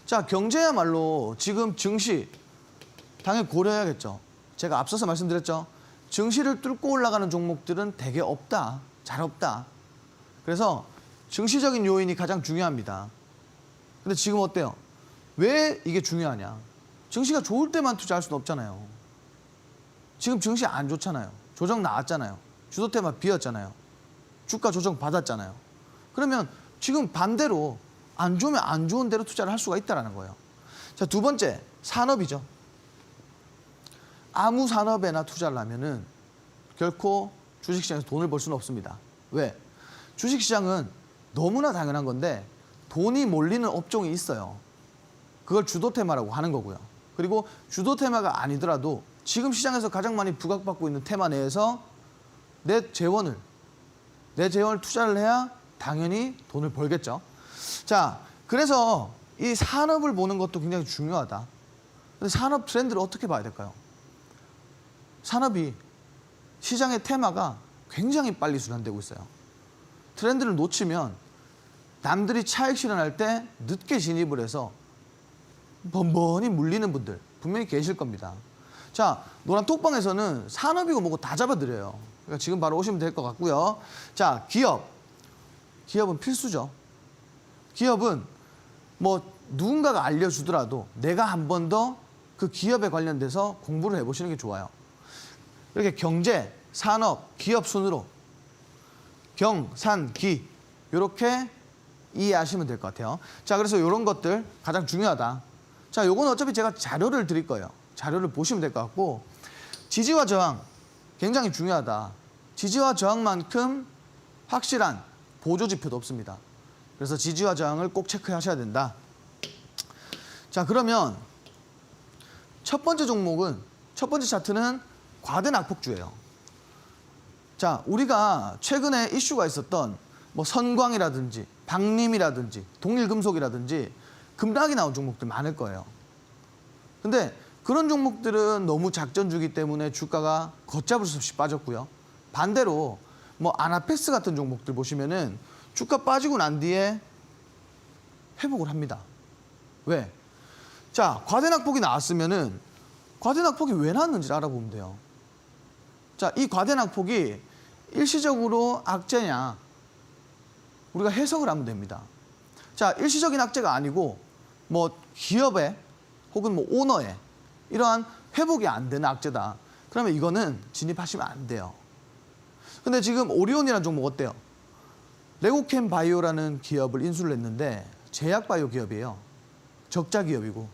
자, 경제야말로 지금 증시 당연히 고려해야겠죠. 제가 앞서서 말씀드렸죠. 증시를 뚫고 올라가는 종목들은 되게 없다. 잘 없다. 그래서 증시적인 요인이 가장 중요합니다. 근데 지금 어때요? 왜 이게 중요하냐? 증시가 좋을 때만 투자할 수는 없잖아요. 지금 증시 안 좋잖아요. 조정 나왔잖아요. 주도 테마 비었잖아요. 주가 조정 받았잖아요. 그러면 지금 반대로 안 좋으면 안 좋은 대로 투자를 할 수가 있다는 거예요. 자, 두 번째, 산업이죠. 아무 산업에나 투자를 하면은 결코 주식시장에서 돈을 벌 수는 없습니다. 왜? 주식시장은 너무나 당연한 건데 돈이 몰리는 업종이 있어요. 그걸 주도 테마라고 하는 거고요. 그리고 주도 테마가 아니더라도 지금 시장에서 가장 많이 부각받고 있는 테마 내에서 내 재원을 투자를 해야 당연히 돈을 벌겠죠. 자, 그래서 이 산업을 보는 것도 굉장히 중요하다. 근데 산업 트렌드를 어떻게 봐야 될까요? 산업이 시장의 테마가 굉장히 빨리 순환되고 있어요. 트렌드를 놓치면 남들이 차익 실현할 때 늦게 진입을 해서 번번이 물리는 분들 분명히 계실 겁니다. 자, 노란톡방에서는 산업이고 뭐고 다 잡아드려요. 그러니까 지금 바로 오시면 될 것 같고요. 자, 기업은 필수죠. 기업은 누군가가 알려주더라도 내가 한 번 더 그 기업에 관련돼서 공부를 해보시는 게 좋아요. 이렇게 경제, 산업, 기업 순으로 경, 산, 기 이렇게 이해하시면 될 것 같아요. 자, 그래서 이런 것들 가장 중요하다. 자, 요건 어차피 제가 자료를 드릴 거예요. 자료를 보시면 될 것 같고 지지와 저항 굉장히 중요하다. 지지와 저항만큼 확실한 보조지표도 없습니다. 그래서 지지와 저항을 꼭 체크하셔야 된다. 자, 그러면 첫 번째 차트는 과대 낙폭주예요. 자, 우리가 최근에 이슈가 있었던 선광이라든지 박림이라든지 동일금속이라든지 급락이 나온 종목들 많을 거예요. 근데 그런 종목들은 너무 작전주기 때문에 주가가 걷잡을 수 없이 빠졌고요. 반대로 아나페스 같은 종목들 보시면은 주가 빠지고 난 뒤에 회복을 합니다. 왜? 자, 과대낙폭이 나왔으면은 과대낙폭이 왜 나왔는지 알아보면 돼요. 자, 이 과대낙폭이 일시적으로 악재냐 우리가 해석을 하면 됩니다. 자, 일시적인 악재가 아니고 기업의 혹은 오너의 이러한 회복이 안 되는 악재다. 그러면 이거는 진입하시면 안 돼요. 근데 지금 오리온이라는 종목 어때요? 레고캠 바이오라는 기업을 인수를 했는데 제약 바이오 기업이에요. 적자 기업이고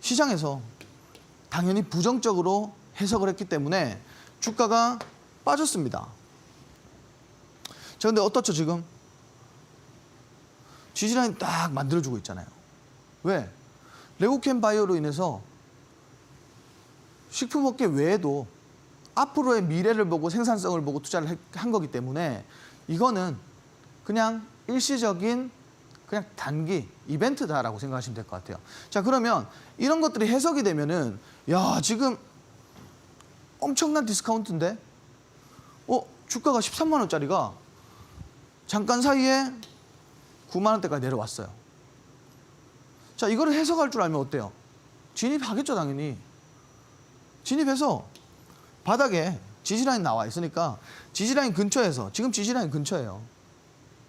시장에서 당연히 부정적으로 해석을 했기 때문에 주가가 빠졌습니다. 자, 근데 어떻죠 지금? 지지라인 딱 만들어주고 있잖아요. 왜? 레고캠 바이오로 인해서 식품업계 외에도 앞으로의 미래를 보고 생산성을 보고 투자를 한 거기 때문에 이거는 그냥 일시적인 그냥 단기 이벤트다라고 생각하시면 될 것 같아요. 자, 그러면 이런 것들이 해석이 되면은 야, 지금 엄청난 디스카운트인데 주가가 13만 원짜리가 잠깐 사이에 9만 원대까지 내려왔어요. 자, 이거를 해석할 줄 알면 어때요? 진입하겠죠, 당연히. 진입해서 바닥에 지지라인 나와 있으니까 지지라인 근처에서 지금 지지라인 근처예요.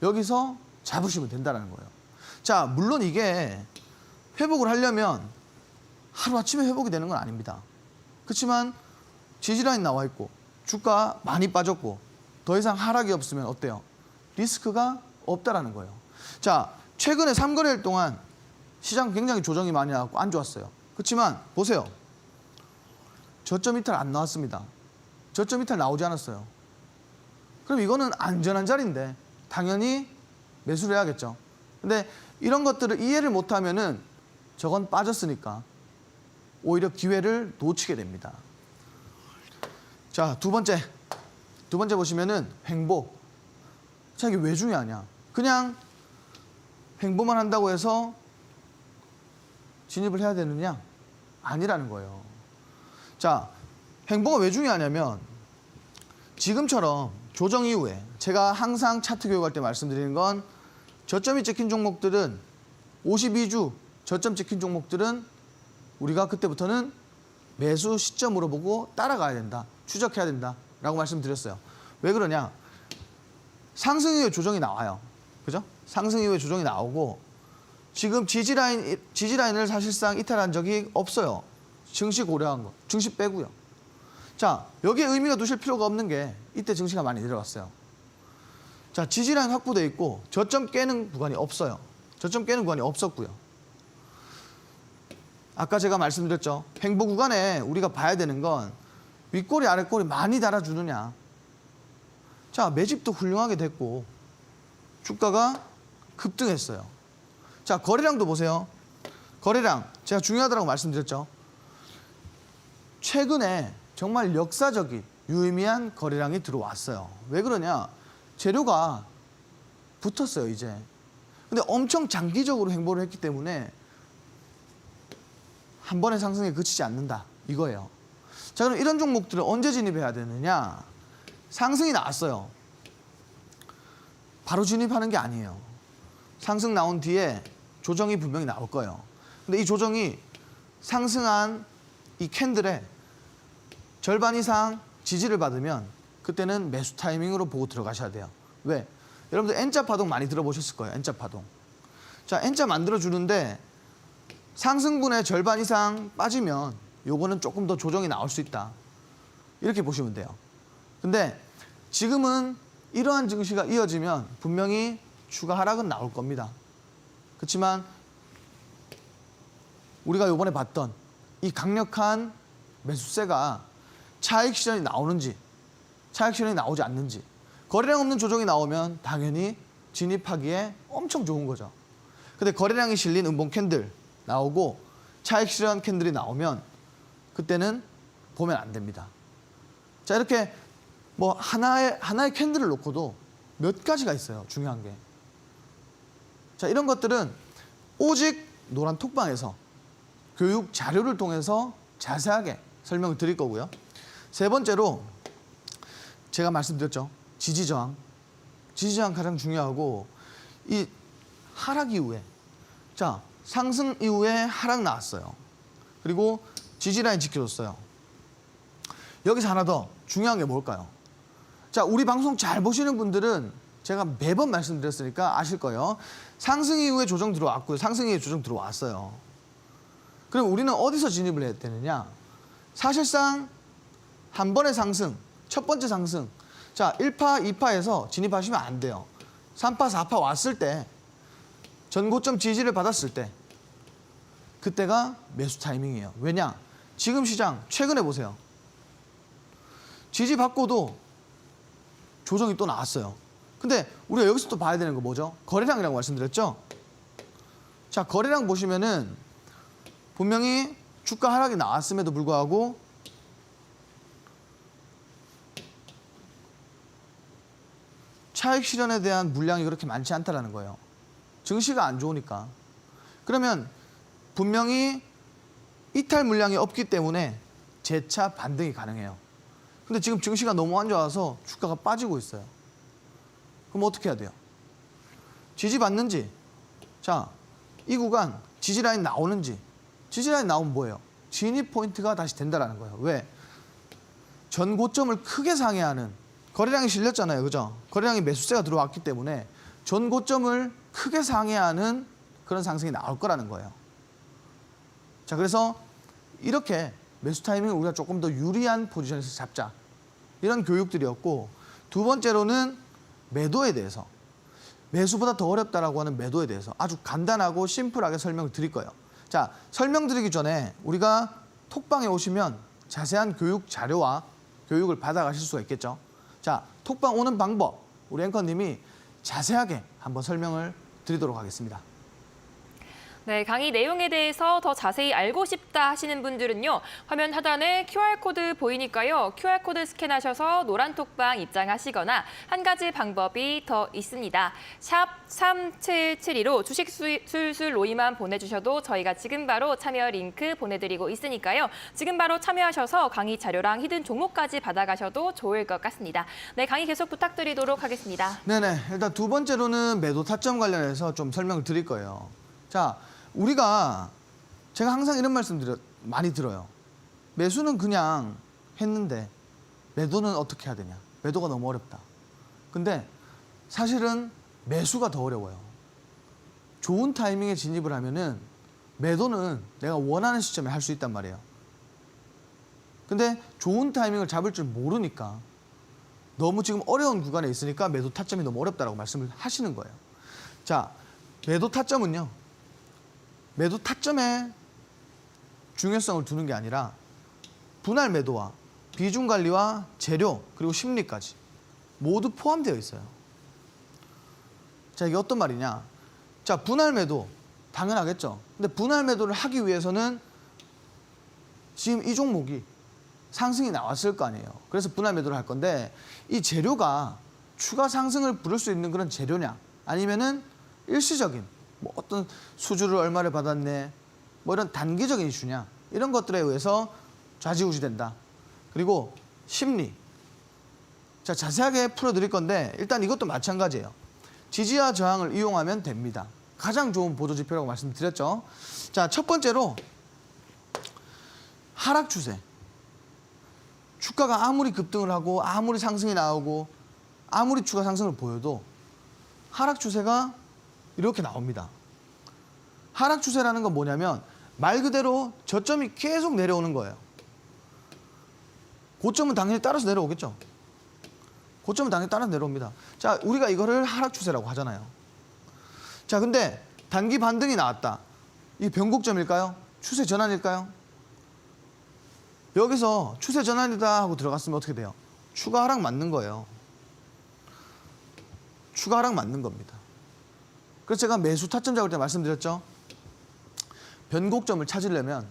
여기서 잡으시면 된다는 거예요. 자, 물론 이게 회복을 하려면 하루아침에 회복이 되는 건 아닙니다. 그렇지만 지지라인 나와 있고 주가 많이 빠졌고 더 이상 하락이 없으면 어때요? 리스크가 없다라는 거예요. 자, 최근에 3거래일 동안 시장 굉장히 조정이 많이 나왔고 안 좋았어요. 그렇지만 보세요. 저점 이탈 안 나왔습니다. 저점 이탈 나오지 않았어요. 그럼 이거는 안전한 자리인데 당연히 매수를 해야겠죠. 근데 이런 것들을 이해를 못하면은 저건 빠졌으니까 오히려 기회를 놓치게 됩니다. 자, 두 번째 보시면은 횡보. 자, 이게 왜 중요하냐? 그냥 횡보만 한다고 해서 진입을 해야 되느냐? 아니라는 거예요. 자, 횡보가 왜 중요하냐면 지금처럼 조정 이후에 제가 항상 차트 교육할 때 말씀드리는 건 저점이 찍힌 종목들은 52주 저점 찍힌 종목들은 우리가 그때부터는 매수 시점으로 보고 따라가야 된다. 추적해야 된다라고 말씀드렸어요. 왜 그러냐? 상승 이후에 조정이 나와요. 그죠? 상승 이후에 조정이 나오고 지금 지지라인을 사실상 이탈한 적이 없어요. 증시 고려한 거. 증시 빼고요. 자, 여기에 의미가 두실 필요가 없는 게 이때 증시가 많이 내려갔어요. 자, 지지라인 확보돼 있고 저점 깨는 구간이 없어요. 저점 깨는 구간이 없었고요. 아까 제가 말씀드렸죠. 횡보 구간에 우리가 봐야 되는 건 윗꼬리 아랫꼬리 많이 달아주느냐. 자, 매집도 훌륭하게 됐고 주가가 급등했어요. 자, 거래량도 보세요. 거래량 제가 중요하다고 말씀드렸죠. 최근에 정말 역사적인 유의미한 거래량이 들어왔어요. 왜 그러냐? 재료가 붙었어요, 이제. 근데 엄청 장기적으로 횡보를 했기 때문에 한 번의 상승에 그치지 않는다. 이거예요. 자, 그럼 이런 종목들은 언제 진입해야 되느냐? 상승이 나왔어요. 바로 진입하는 게 아니에요. 상승 나온 뒤에 조정이 분명히 나올 거예요. 근데 이 조정이 상승한 이 캔들의 절반 이상 지지를 받으면 그때는 매수 타이밍으로 보고 들어가셔야 돼요. 왜? 여러분들 N자 파동 많이 들어보셨을 거예요. N자 파동. 자, N자 만들어주는데 상승분의 절반 이상 빠지면 요거는 조금 더 조정이 나올 수 있다. 이렇게 보시면 돼요. 근데 지금은 이러한 증시가 이어지면 분명히 추가 하락은 나올 겁니다. 그렇지만 우리가 요번에 봤던 이 강력한 매수세가 차익 실현이 나오는지 차익 실현이 나오지 않는지 거래량 없는 조정이 나오면 당연히 진입하기에 엄청 좋은 거죠. 근데 거래량이 실린 음봉 캔들 나오고 차익 실현 캔들이 나오면 그때는 보면 안 됩니다. 자, 이렇게 뭐 하나의 캔들을 놓고도 몇 가지가 있어요. 중요한 게. 자, 이런 것들은 오직 노란 톡방에서 교육 자료를 통해서 자세하게 설명을 드릴 거고요. 세 번째로 제가 말씀드렸죠. 지지저항. 지지저항 가장 중요하고 이 하락 이후에 자, 상승 이후에 하락 나왔어요. 그리고 지지라인 지켜줬어요. 여기서 하나 더 중요한 게 뭘까요? 자, 우리 방송 잘 보시는 분들은 제가 매번 말씀드렸으니까 아실 거예요. 상승 이후에 조정 들어왔고요. 상승 이후에 조정 들어왔어요. 그럼 우리는 어디서 진입을 해야 되느냐? 사실상 한 번의 상승, 첫 번째 상승. 자, 1파, 2파에서 진입하시면 안 돼요. 3파, 4파 왔을 때 전고점 지지를 받았을 때 그때가 매수 타이밍이에요. 왜냐? 지금 시장 최근에 보세요. 지지 받고도 조정이 또 나왔어요. 근데 우리가 여기서 또 봐야 되는 거 뭐죠? 거래량이라고 말씀드렸죠? 자, 거래량 보시면은 분명히 주가 하락이 나왔음에도 불구하고 차익 실현에 대한 물량이 그렇게 많지 않다라는 거예요. 증시가 안 좋으니까. 그러면 분명히 이탈 물량이 없기 때문에 재차 반등이 가능해요. 근데 지금 증시가 너무 안 좋아서 주가가 빠지고 있어요. 그럼 어떻게 해야 돼요? 지지받는지, 자, 이 구간 지지라인 나오는지, 지지라인 나오면 뭐예요? 진입 포인트가 다시 된다는 거예요. 왜? 전 고점을 크게 상회하는 거래량이 실렸잖아요. 그죠? 거래량이 매수세가 들어왔기 때문에 전 고점을 크게 상회하는 그런 상승이 나올 거라는 거예요. 자, 그래서 이렇게 매수 타이밍을 우리가 조금 더 유리한 포지션에서 잡자. 이런 교육들이었고, 두 번째로는 매도에 대해서, 매수보다 더 어렵다라고 하는 매도에 대해서 아주 간단하고 심플하게 설명을 드릴 거예요. 자, 설명드리기 전에 우리가 톡방에 오시면 자세한 교육 자료와 교육을 받아가실 수가 있겠죠. 자, 톡방 오는 방법 우리 앵커님이 자세하게 한번 설명을 드리도록 하겠습니다. 네, 강의 내용에 대해서 더 자세히 알고 싶다 하시는 분들은요. 화면 하단에 QR코드 보이니까요. QR코드 스캔하셔서 노란 톡방 입장하시거나 한 가지 방법이 더 있습니다. 샵 3772로 주식 술술 로이만 보내주셔도 저희가 지금 바로 참여 링크 보내드리고 있으니까요. 지금 바로 참여하셔서 강의 자료랑 히든 종목까지 받아가셔도 좋을 것 같습니다. 네, 강의 계속 부탁드리도록 하겠습니다. 네네. 일단 두 번째로는 매도 타점 관련해서 좀 설명을 드릴 거예요. 자, 우리가 제가 항상 이런 말씀 많이 들어요. 매수는 그냥 했는데 매도는 어떻게 해야 되냐. 매도가 너무 어렵다. 근데 사실은 매수가 더 어려워요. 좋은 타이밍에 진입을 하면은 매도는 내가 원하는 시점에 할 수 있단 말이에요. 근데 좋은 타이밍을 잡을 줄 모르니까 너무 지금 어려운 구간에 있으니까 매도 타점이 너무 어렵다라고 말씀을 하시는 거예요. 자, 매도 타점은요. 매도 타점에 중요성을 두는 게 아니라 분할 매도와 비중 관리와 재료 그리고 심리까지 모두 포함되어 있어요. 자, 이게 어떤 말이냐? 자, 분할 매도 당연하겠죠. 근데 분할 매도를 하기 위해서는 지금 이 종목이 상승이 나왔을 거 아니에요. 그래서 분할 매도를 할 건데 이 재료가 추가 상승을 부를 수 있는 그런 재료냐 아니면은 일시적인 뭐 어떤 수주를 얼마를 받았네 뭐 이런 단기적인 이슈냐 이런 것들에 의해서 좌지우지된다. 그리고 심리. 자, 자세하게 풀어드릴 건데 일단 이것도 마찬가지예요. 지지와 저항을 이용하면 됩니다. 가장 좋은 보조지표라고 말씀드렸죠. 자, 첫 번째로 하락 추세. 주가가 아무리 급등을 하고 아무리 상승이 나오고 아무리 추가 상승을 보여도 하락 추세가 이렇게 나옵니다. 하락 추세라는 건 뭐냐면 말 그대로 저점이 계속 내려오는 거예요. 고점은 당연히 따라서 내려오겠죠. 고점은 당연히 따라서 내려옵니다. 자, 우리가 이거를 하락 추세라고 하잖아요. 자, 근데 단기 반등이 나왔다. 이게 변곡점일까요? 추세 전환일까요? 여기서 추세 전환이다 하고 들어갔으면 어떻게 돼요? 추가 하락 맞는 거예요. 추가 하락 맞는 겁니다. 그래서 제가 매수 타점 잡을 때 말씀드렸죠. 변곡점을 찾으려면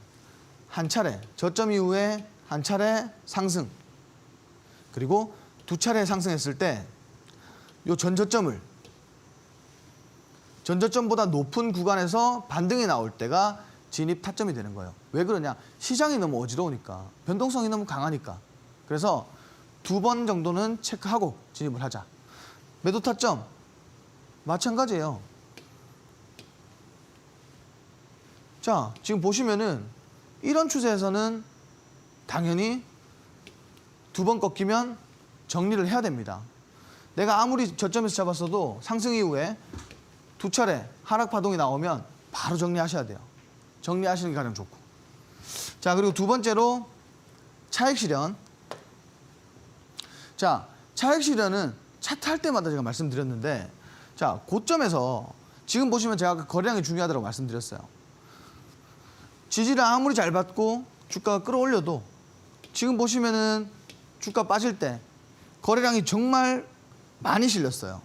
한 차례, 저점 이후에 한 차례 상승, 그리고 두 차례 상승했을 때 이 전저점보다 높은 구간에서 반등이 나올 때가 진입 타점이 되는 거예요. 왜 그러냐? 시장이 너무 어지러우니까, 변동성이 너무 강하니까. 그래서 두 번 정도는 체크하고 진입을 하자. 매도 타점 마찬가지예요. 자, 지금 보시면은 이런 추세에서는 당연히 두 번 꺾이면 정리를 해야 됩니다. 내가 아무리 저점에서 잡았어도 상승 이후에 두 차례 하락 파동이 나오면 바로 정리하셔야 돼요. 정리하시는 게 가장 좋고. 자, 그리고 두 번째로 차익 실현. 자, 차익 실현은 차트 할 때마다 제가 말씀드렸는데, 자, 고점에서 지금 보시면 제가 아까 거래량이 중요하다고 말씀드렸어요. 지지를 아무리 잘 받고 주가가 끌어올려도 지금 보시면은 주가 빠질 때 거래량이 정말 많이 실렸어요.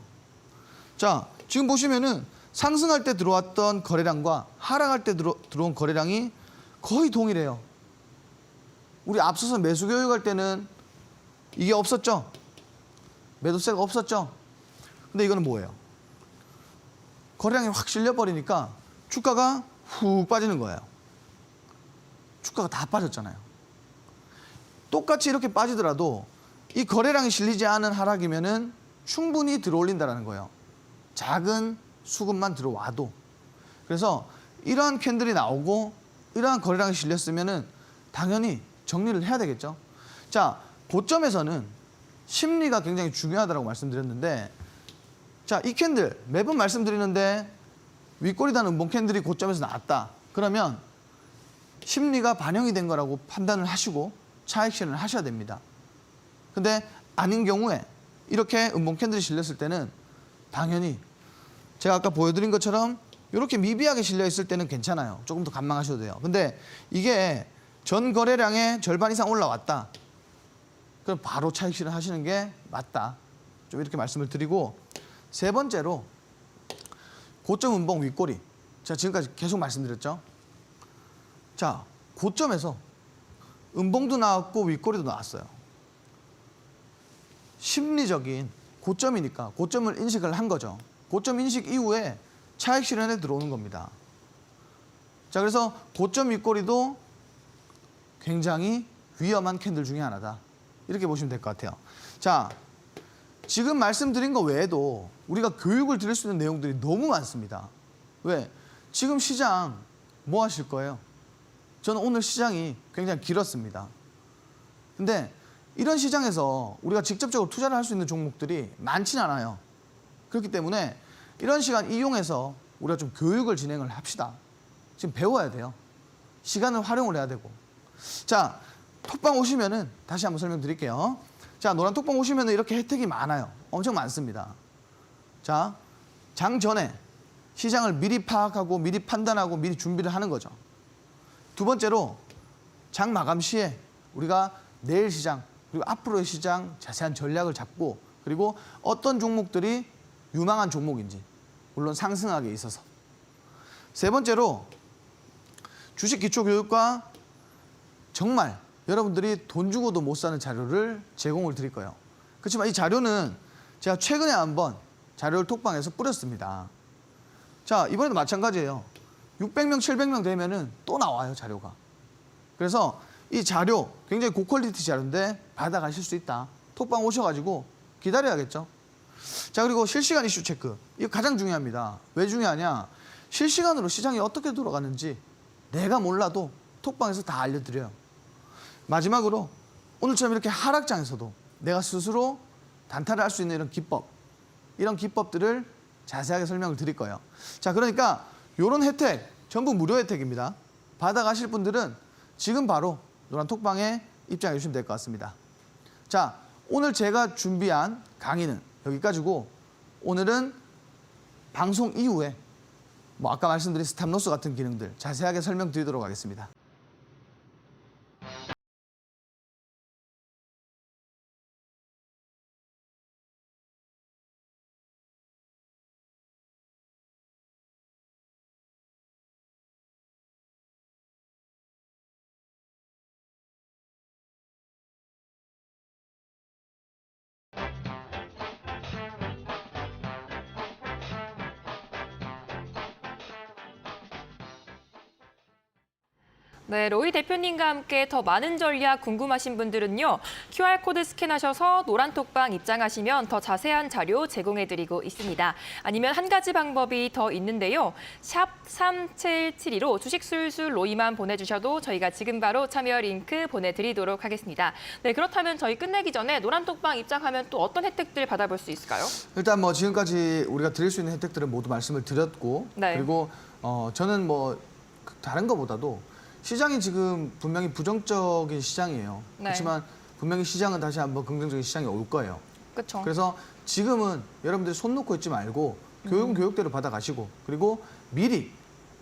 자, 지금 보시면은 상승할 때 들어왔던 거래량과 하락할 때 들어온 거래량이 거의 동일해요. 우리 앞서서 매수 교육할 때는 이게 없었죠? 매도세가 없었죠? 근데 이거는 뭐예요? 거래량이 확 실려버리니까 주가가 훅 빠지는 거예요. 주가가 다 빠졌잖아요. 똑같이 이렇게 빠지더라도 이 거래량이 실리지 않은 하락이면은 충분히 들어올린다는 거예요. 작은 수급만 들어와도. 그래서 이러한 캔들이 나오고 이러한 거래량이 실렸으면은 당연히 정리를 해야 되겠죠. 자, 고점에서는 심리가 굉장히 중요하다고 말씀드렸는데, 자, 이 캔들 매번 말씀드리는데 윗꼬리 단 음봉 캔들이 고점에서 나왔다. 그러면 심리가 반영이 된 거라고 판단을 하시고 차익 실현을 하셔야 됩니다. 근데 아닌 경우에 이렇게 음봉 캔들이 실렸을 때는 당연히 제가 아까 보여드린 것처럼 이렇게 미비하게 실려 있을 때는 괜찮아요. 조금 더 관망하셔도 돼요. 근데 이게 전 거래량의 절반 이상 올라왔다. 그럼 바로 차익 실현하시는 게 맞다. 좀 이렇게 말씀을 드리고, 세 번째로 고점 음봉 윗꼬리. 제가 지금까지 계속 말씀드렸죠. 자, 고점에서 음봉도 나왔고 윗꼬리도 나왔어요. 심리적인 고점이니까 고점을 인식을 한 거죠. 고점 인식 이후에 차익 실현에 들어오는 겁니다. 자, 그래서 고점 윗꼬리도 굉장히 위험한 캔들 중에 하나다. 이렇게 보시면 될 것 같아요. 자, 지금 말씀드린 거 외에도 우리가 교육을 드릴 수 있는 내용들이 너무 많습니다. 왜? 지금 시장 뭐 하실 거예요? 저는 오늘 시장이 굉장히 길었습니다. 근데 이런 시장에서 우리가 직접적으로 투자를 할 수 있는 종목들이 많진 않아요. 그렇기 때문에 이런 시간 이용해서 우리가 좀 교육을 진행을 합시다. 지금 배워야 돼요. 시간을 활용을 해야 되고. 자, 톡방 오시면은 다시 한번 설명드릴게요. 자, 노란 톡방 오시면은 이렇게 혜택이 많아요. 엄청 많습니다. 자, 장 전에 시장을 미리 파악하고 미리 판단하고 미리 준비를 하는 거죠. 두 번째로 장 마감 시에 우리가 내일 시장 그리고 앞으로의 시장 자세한 전략을 잡고, 그리고 어떤 종목들이 유망한 종목인지, 물론 상승하기에 있어서. 세 번째로 주식 기초 교육과 정말 여러분들이 돈 주고도 못 사는 자료를 제공을 드릴 거예요. 그렇지만 이 자료는 제가 최근에 한번 자료를 톡방에서 뿌렸습니다. 자, 이번에도 마찬가지예요. 600명, 700명 되면은 또 나와요, 자료가. 그래서 이 자료 굉장히 고퀄리티 자료인데 받아가실 수 있다. 톡방 오셔가지고 기다려야겠죠. 자, 그리고 실시간 이슈 체크. 이거 가장 중요합니다. 왜 중요하냐? 실시간으로 시장이 어떻게 돌아가는지 내가 몰라도 톡방에서 다 알려드려요. 마지막으로 오늘처럼 이렇게 하락장에서도 내가 스스로 단타를 할 수 있는 이런 기법, 이런 기법들을 자세하게 설명을 드릴 거예요. 자, 그러니까 이런 혜택 전부 무료 혜택입니다. 받아가실 분들은 지금 바로 노란 톡방에 입장해 주시면 될 것 같습니다. 자, 오늘 제가 준비한 강의는 여기까지고, 오늘은 방송 이후에 뭐 아까 말씀드린 스탑로스 같은 기능들 자세하게 설명드리도록 하겠습니다. 네, 로이 대표님과 함께 더 많은 전략 궁금하신 분들은요. QR코드 스캔하셔서 노란 톡방 입장하시면 더 자세한 자료 제공해드리고 있습니다. 아니면 한 가지 방법이 더 있는데요. 샵 3772로 주식술술 로이만 보내주셔도 저희가 지금 바로 참여 링크 보내드리도록 하겠습니다. 네, 그렇다면 저희 끝내기 전에 노란 톡방 입장하면 또 어떤 혜택들 받아볼 수 있을까요? 일단 뭐 지금까지 우리가 드릴 수 있는 혜택들은 모두 말씀을 드렸고, 네. 그리고 저는 뭐 다른 것보다도 시장이 지금 분명히 부정적인 시장이에요. 네. 그렇지만 분명히 시장은 다시 한번 긍정적인 시장이 올 거예요. 그렇죠. 그래서 지금은 여러분들이 손 놓고 있지 말고 교육은 교육대로 받아가시고, 그리고 미리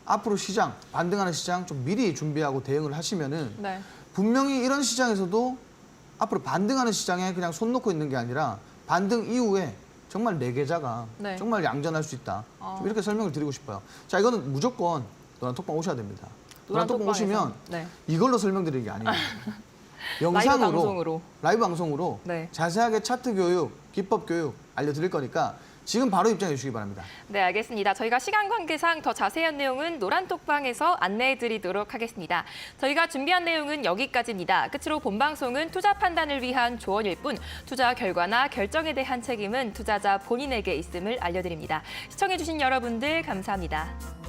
앞으로 시장, 반등하는 시장 좀 미리 준비하고 대응을 하시면은 네. 분명히 이런 시장에서도 앞으로 반등하는 시장에 그냥 손 놓고 있는 게 아니라 반등 이후에 정말 내 계좌가 네. 정말 양전할 수 있다. 좀 이렇게 설명을 드리고 싶어요. 자, 이거는 무조건 노란 톡방 오셔야 됩니다. 노란 톡방 오시면 네. 이걸로 설명드리는 게 아니에요. 영상으로, 라이브 방송으로 네. 자세하게 차트 교육, 기법 교육 알려드릴 거니까 지금 바로 입장해 주시기 바랍니다. 네, 알겠습니다. 저희가 시간 관계상 더 자세한 내용은 노란 톡방에서 안내해 드리도록 하겠습니다. 저희가 준비한 내용은 여기까지입니다. 끝으로 본 방송은 투자 판단을 위한 조언일 뿐 투자 결과나 결정에 대한 책임은 투자자 본인에게 있음을 알려드립니다. 시청해 주신 여러분들 감사합니다.